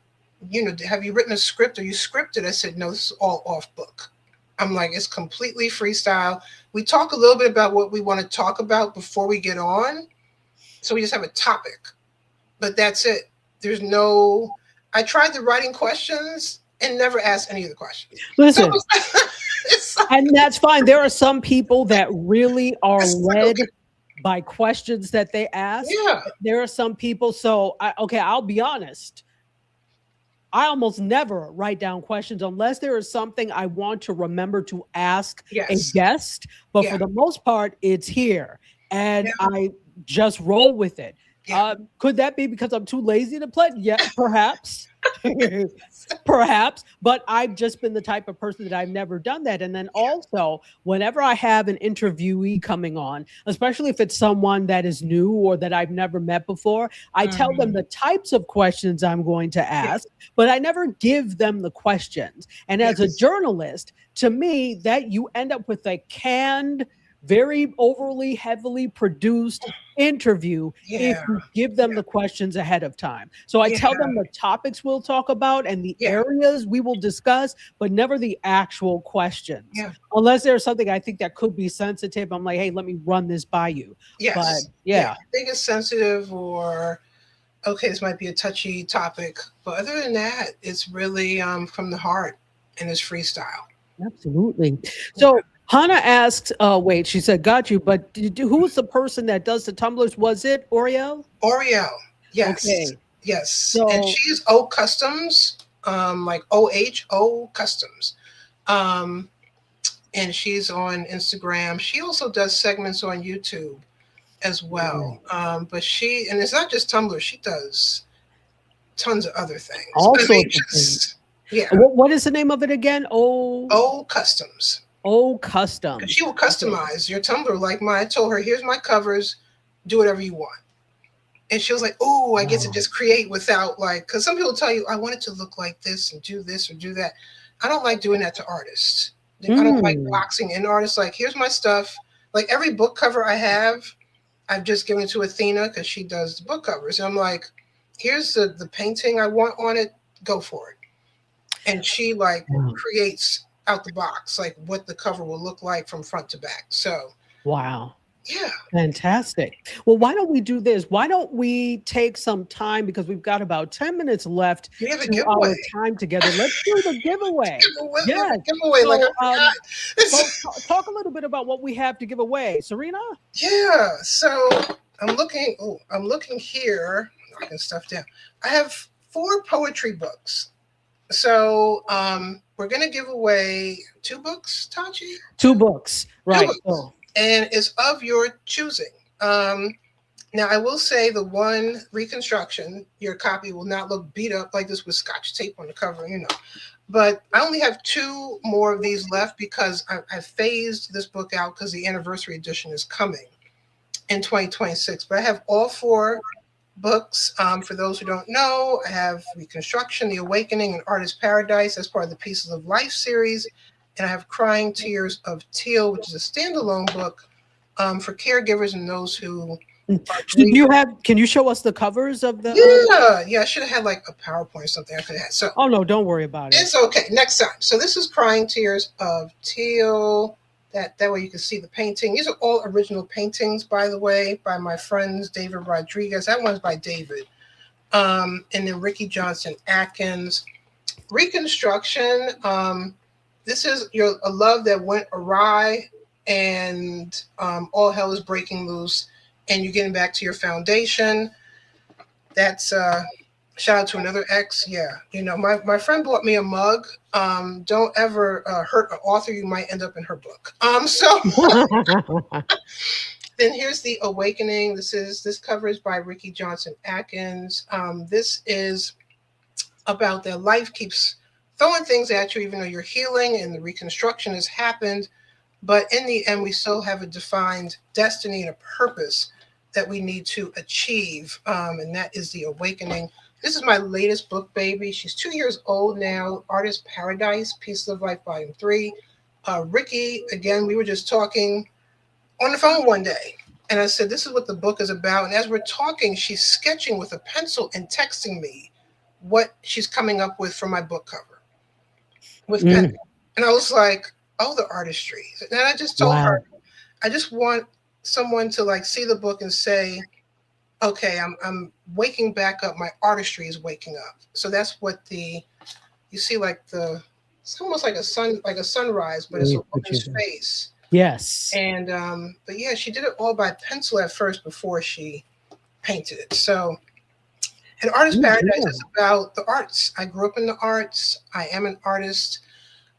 have you written a script? Are you scripted? I said, no, this is all off book. I'm like, it's completely freestyle. We talk a little bit about what we want to talk about before we get on. So we just have a topic, but that's it. I tried the writing questions and never asked any of the questions. Listen, So and that's fine. There are some people that really are led by questions that they ask. yeah. There are some people. So, I'll be honest. I almost never write down questions unless there is something I want to remember to ask a Yes. guest. But Yeah. for the most part, it's here. And Yeah. I just roll with it. Yeah. Could that be because I'm too lazy to play? Yeah, perhaps. Perhaps, but I've just been the type of person that I've never done that. And then also, whenever I have an interviewee coming on, especially if it's someone that is new or that I've never met before, I tell them the types of questions I'm going to ask, but I never give them the questions. And as a journalist, to me, that you end up with a canned, very overly heavily produced interview if you give them the questions ahead of time. So I tell them the topics we'll talk about and the areas we will discuss, but never the actual questions. Unless there's something I think that could be sensitive. I'm like, hey, let me run this by you. Yes. But I think it's sensitive, or okay, this might be a touchy topic. But other than that, it's really from the heart, and it's freestyle. Absolutely. So Hannah asked, she said, got you, but who was the person that does the tumblers? Was it Oriel? Oriel, yes. Okay. Yes. So, and she's O Customs, like OHO Customs. And she's on Instagram. She also does segments on YouTube as well. But and it's not just Tumblr, she does tons of other things. Yeah. What is the name of it again? O Customs. Oh, custom. She will customize your Tumblr like mine. I told her, here's my covers, do whatever you want. And she was like, oh, I get to just create without like, because some people tell you, I want it to look like this and do this or do that. I don't like doing that to artists. I don't like boxing in artists. Like, here's my stuff. Like every book cover I have, I've just given it to Athena because she does the book covers. And I'm like, here's the painting I want on it, go for it. And she like creates out the box, like what the cover will look like from front to back. So, wow. Yeah. Fantastic. Well, why don't we do this? Why don't we take some time, because we've got about 10 minutes left to our time together. Let's do the giveaway. Yes. Giveaway. So, talk a little bit about what we have to give away. Serena? Yeah. So I'm looking here, knocking stuff down. I have 4 poetry books. So we're going to give away 2 books, Tachi? 2 books. Right. 2 books. And it's of your choosing. Now, I will say the one reconstruction, your copy will not look beat up like this with Scotch tape on the cover, you know. But I only have 2 more of these left because I phased this book out because the anniversary edition is coming in 2026. But I have all 4 books. For those who don't know, I have Reconstruction, The Awakening, and Artist Paradise as part of the Pieces of Life series. And I have Crying Tears of Teal, which is a standalone book for caregivers and those who can you show us the covers of the Yeah, I should have had like a PowerPoint or something I could have had. So oh no, don't worry about it. It's okay. Next time. So this is Crying Tears of Teal. That way you can see the painting. These are all original paintings, by the way, by my friends David Rodriguez. That one's by David. And then Ricky Johnson Atkins. Reconstruction. This is a love that went awry and all hell is breaking loose and you're getting back to your foundation. That's shout out to another ex. Yeah. You know, my friend bought me a mug. Don't ever hurt an author. You might end up in her book. So then here's The Awakening. This cover is by Ricky Johnson Atkins. This is about their life keeps throwing things at you, even though you're healing and the reconstruction has happened. But in the end, we still have a defined destiny and a purpose that we need to achieve. And that is The Awakening. This is my latest book, baby. She's 2 years old now. Artist Paradise, Pieces of Life, Volume 3. Ricky, again, we were just talking on the phone one day. And I said, this is what the book is about. And as we're talking, she's sketching with a pencil and texting me what she's coming up with for my book cover. With pen. And I was like, oh, the artistry. And I just told her, I just want someone to like see the book and say, okay, I'm waking back up. My artistry is waking up. So that's what you see, like it's almost like a sunrise, but it's a woman's face. Yes. And but yeah, she did it all by pencil at first before she painted it. So and Artist Paradise is about the arts. I grew up in the arts. I am an artist.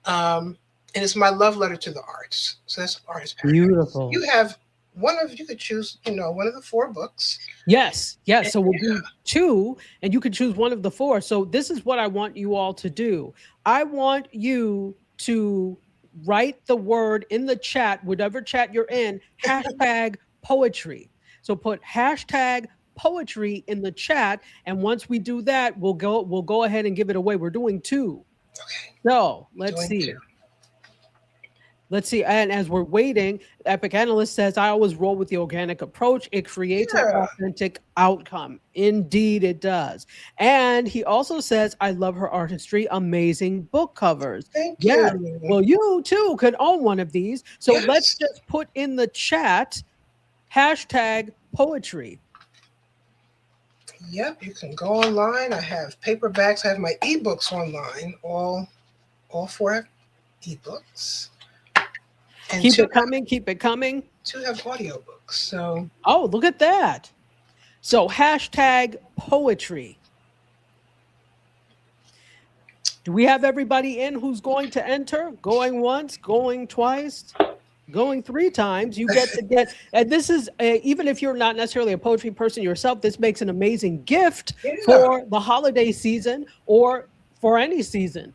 And it's my love letter to the arts. So that's Artist Paradise. Beautiful. You have you could choose, one of the 4 books. Yes. So we'll do 2 and you can choose one of the 4. So this is what I want you all to do. I want you to write the word in the chat, whatever chat you're in, hashtag poetry. So put hashtag poetry in the chat, and once we do that, we'll go ahead and give it away. We're doing 2. Okay. So let's see. And as we're waiting, Epic Analyst says, I always roll with the organic approach. It creates an authentic outcome. Indeed, it does. And he also says, I love her artistry. Amazing book covers. Thank you. Well, you too could own one of these. So let's just put in the chat, hashtag poetry. Yep, you can go online. I have paperbacks. I have my ebooks online. All 4 ebooks. And keep it coming. 2 have audiobooks. So oh, look at that. So hashtag poetry. Do we have everybody in who's going to enter? Going once, going twice, going 3 times. You get to get, and this is even if you're not necessarily a poetry person yourself, this makes an amazing gift for the holiday season or for any season.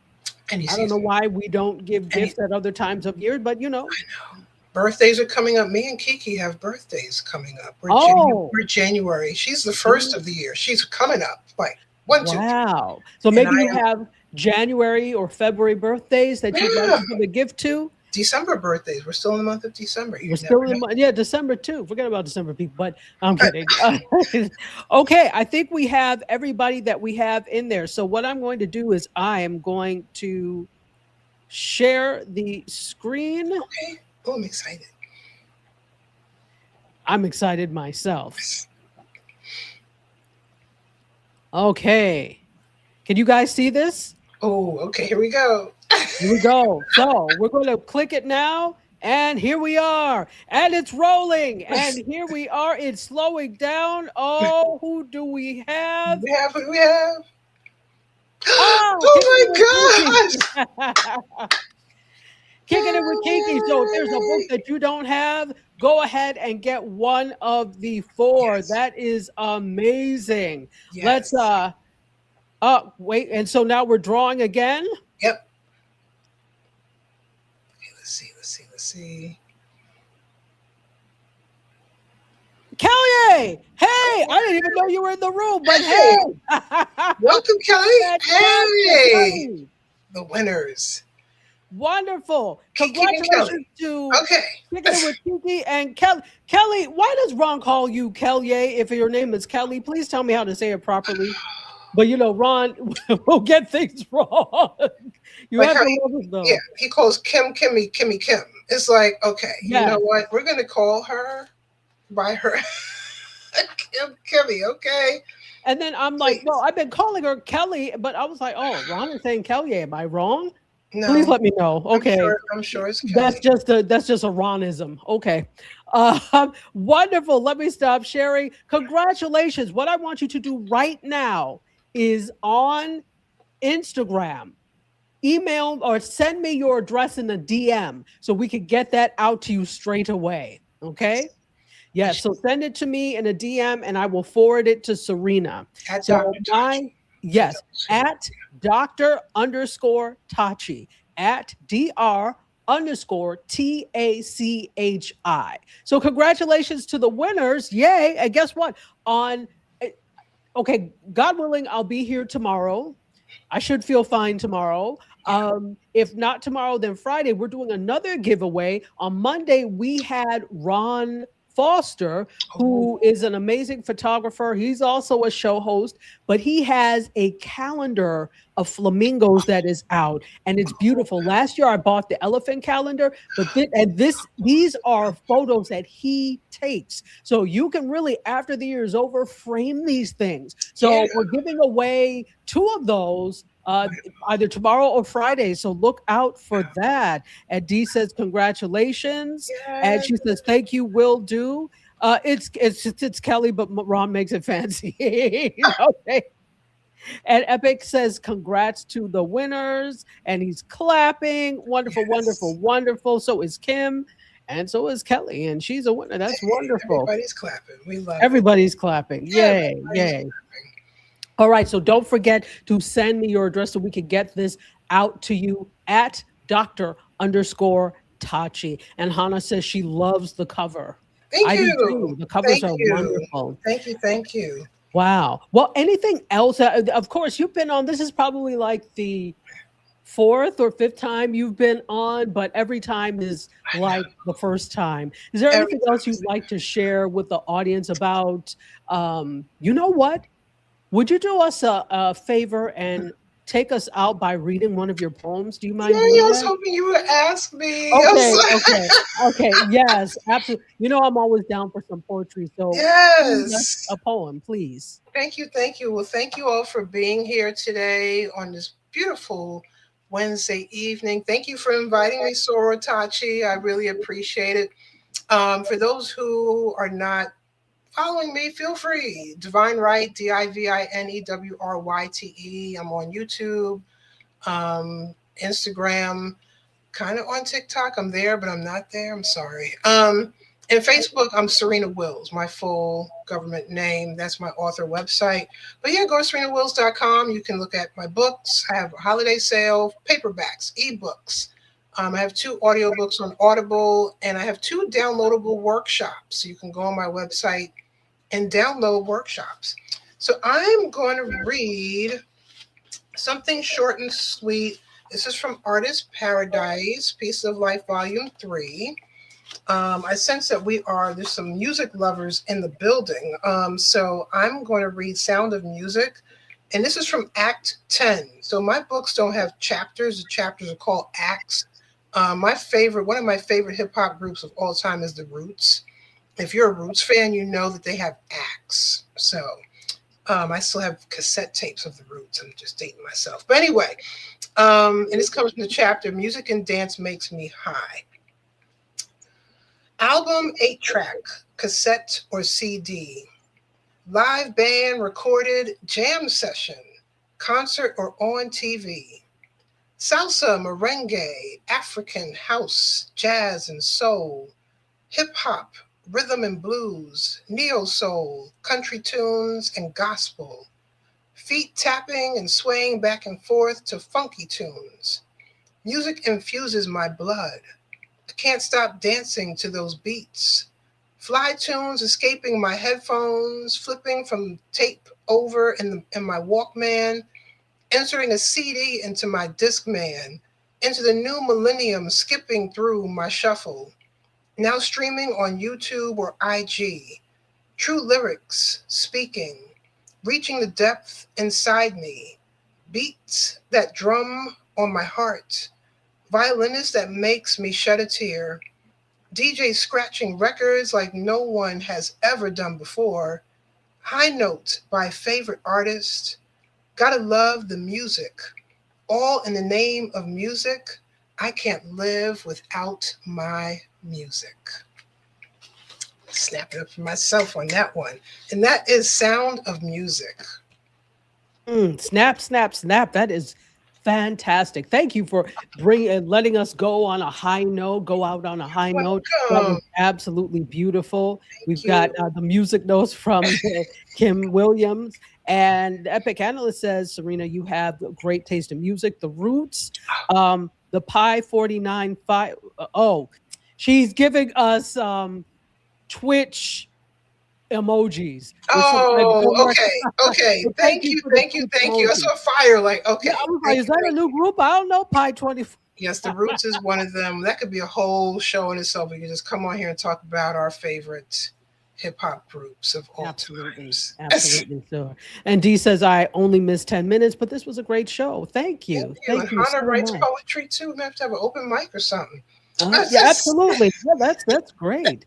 Any I don't know season. why we don't give Any, gifts at other times of year, but you know. I know. Birthdays are coming up. Me and Kiki have birthdays coming up. Oh, We're January. She's the first mm, of the year. She's coming up. Like 1, 2, 3. wow. So And maybe I you am, have January or February birthdays that you'd like yeah, to give a gift to. December birthdays. We're still in the month of December. We're You still never in, know. yeah, December too. Forget about December people, but I'm kidding. Okay, I think we have everybody that we have in there. So what I'm going to do is I am going to share the screen. Okay. Oh, I'm excited. I'm excited myself. Okay. Can you guys see this? Oh, okay. Here we go. Here we go. So we're going to click it now. And here we are. And it's rolling. And here we are. It's slowing down. Oh, who do we have? We have what we have. Oh, Oh my gosh. Kicking it with Kiki. So if there's a book that you don't have, go ahead and get one of the 4. Yes. That is amazing. Yes. Let's wait. And so now we're drawing again. Yep. Okay, let's see. Kelly, hey, I didn't even know you were in the room, but hey. Welcome, Kelly. Hey. Kelly. The winners. Wonderful. Kiki and Congratulations Kelly. to Okay. Kicking it with Kiki and Kelly. Kelly, why does Ron call you Kelly if your name is Kelly? Please tell me how to say it properly. But you know, Ron will get things wrong. You Like have how to love it though. Yeah, he calls Kim Kimmy Kimmy Kim. It's like, okay, Yes. you know what? We're gonna call her by her Kim Kimmy, okay? And then I'm like, well, I've been calling her Kelly, but I was like, oh, Ron is saying Kelly. Am I wrong? No, Please let me know. Okay. I'm sure it's Kelly. That's just a Ronism. Okay. Wonderful. Let me stop sharing. Congratulations. What I want you to do right now is on Instagram, email or send me your address in a DM so we could get that out to you straight away. Okay. Yes. So send it to me in a DM and I will forward it to Serena. At So Dr. yes, at Dr._Tachi at Dr_TACHI. So congratulations to the winners. Yay. And guess what? Okay, God willing, I'll be here tomorrow. I should feel fine tomorrow. If not tomorrow, then Friday, we're doing another giveaway. On Monday, we had Ron Foster, who is an amazing photographer. He's also a show host, but he has a calendar of flamingos that is out, and it's beautiful. Last year, I bought the elephant calendar, but these are photos that he takes. So you can really, after the year is over, frame these things. So we're giving away 2 of those either tomorrow or Friday. So look out for that. And Dee says, congratulations. Yes. And she says, thank you, will do. It's Kelly, but Ron makes it fancy. Okay. And Epic says, congrats to the winners. And he's clapping. Wonderful, wonderful, wonderful. So is Kim. And so is Kelly. And she's a winner. That's wonderful. Everybody's clapping. We love Everybody's clapping. Yay, yay. All right, so don't forget to send me your address so we can get this out to you at Dr._Tachi. And Hannah says she loves the cover. Thank you. Do too. The covers are wonderful. Thank you. Wow. Well, anything else? Of course, you've been on. This is probably like the 4th or 5th time you've been on, but every time is like the first time. Is there anything else you'd like to share with the audience about, you know what? Would you do us a favor and take us out by reading one of your poems? Do you mind? Yeah, I was hoping you would ask me. Okay. Yes, absolutely. You know, I'm always down for some poetry. So yes, a poem, please. Thank you. Well, thank you all for being here today on this beautiful Wednesday evening. Thank you for inviting me, Sora Tachi. I really appreciate it. For those who are not following me, feel free. Divine Right, DIVINEWRYTE. I'm on YouTube, Instagram, kind of on TikTok. I'm there, but I'm not there. I'm sorry. And Facebook, I'm Serena Wills, my full government name. That's my author website. But yeah, go to serenawills.com. You can look at my books. I have a holiday sale, paperbacks, ebooks. I have 2 audiobooks on Audible, and I have 2 downloadable workshops. You can go on my website and download workshops. So I'm going to read something short and sweet. This is from Artist Paradise, Piece of Life, Volume 3. I sense that there's some music lovers in the building. So I'm going to read Sound of Music. And this is from Act 10. So my books don't have chapters. The chapters are called acts. One of my favorite hip hop groups of all time is The Roots. If you're a Roots fan, you know that they have acts. So I still have cassette tapes of The Roots. I'm just dating myself. But anyway, and this comes from the chapter, Music and Dance Makes Me High. Album 8-track, cassette or CD, live band recorded, jam session, concert or on TV, salsa, merengue, African, house, jazz and soul, hip hop, rhythm and blues, neo soul, country tunes and gospel, feet tapping and swaying back and forth to funky tunes. Music infuses my blood. I can't stop dancing to those beats. Fly tunes escaping my headphones, flipping from tape over in my Walkman, inserting a CD into my Discman, into the new millennium, skipping through my shuffle. Now streaming on YouTube or IG. True lyrics, speaking, reaching the depth inside me. Beats that drum on my heart. Violinist that makes me shed a tear. DJ scratching records like no one has ever done before. High note by favorite artist. Gotta love the music. All in the name of music. I can't live without my music. Snap it up for myself on that one. And that is Sound of Music. Snap, snap, snap. That is fantastic. Thank you for letting us go on a high note, go out on a high note. That was absolutely beautiful. We've got the music notes from Kim Williams. And the Epic Analyst says, Serena, you have great taste in music. The Roots, the Pi 49. She's giving us Twitch emojis. Oh, okay. Thank you. I saw fire. Like, okay. Yeah, is that a new group? I don't know. Pi 24. Yes, The Roots is one of them. That could be a whole show in itself. We can just come on here and talk about our favorite hip hop groups of all times. Absolutely, sure. And Dee says, I only missed 10 minutes, but this was a great show. Thank you. Thank you. Hannah writes poetry too. We have to have an open mic or something. Yeah, absolutely. Yeah, that's great.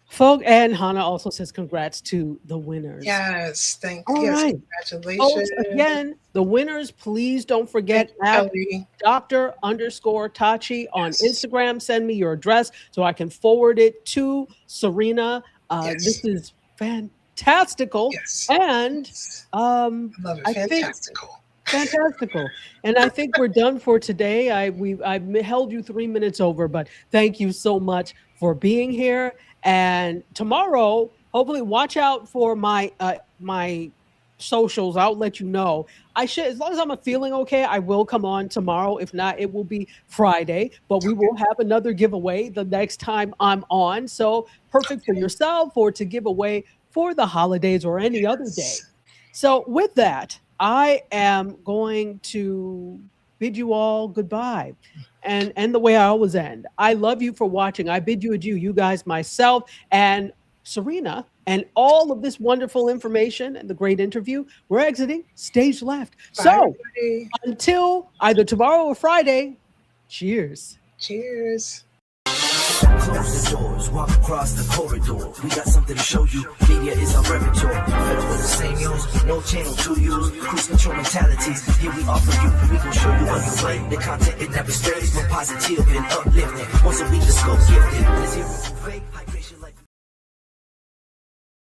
Folk, and Hannah also says congrats to the winners. Yes, thank you. All right. Congratulations. Folks, again, the winners, please don't forget at Dr._Tachi on Instagram. Send me your address so I can forward it to Serena. This is fantastical. Yes. And I love it. Fantastical. Fantastical. And I think we're done for today. I held you 3 minutes over, but thank you so much for being here. And tomorrow, hopefully, watch out for my my socials. I'll let you know. As long as I'm feeling okay, I will come on tomorrow. If not, it will be Friday. But we will have another giveaway the next time I'm on. So perfect for yourself or to give away for the holidays or any other day. So with that, I am going to bid you all goodbye and end the way I always end. I love you for watching. I bid you adieu, you guys, myself, and Serena, and all of this wonderful information and the great interview. We're exiting stage left. Bye, so everybody. Until either tomorrow or Friday, cheers. Cheers. Close the doors, walk across the corridor. We got something to show you. Media is our repertoire. Fed up with the same use, no channel to use. Cruise control mentalities. Here we offer you. We gon' show you on your way. The content it never stays. More positive and uplifting. Once a week, the scope gifted.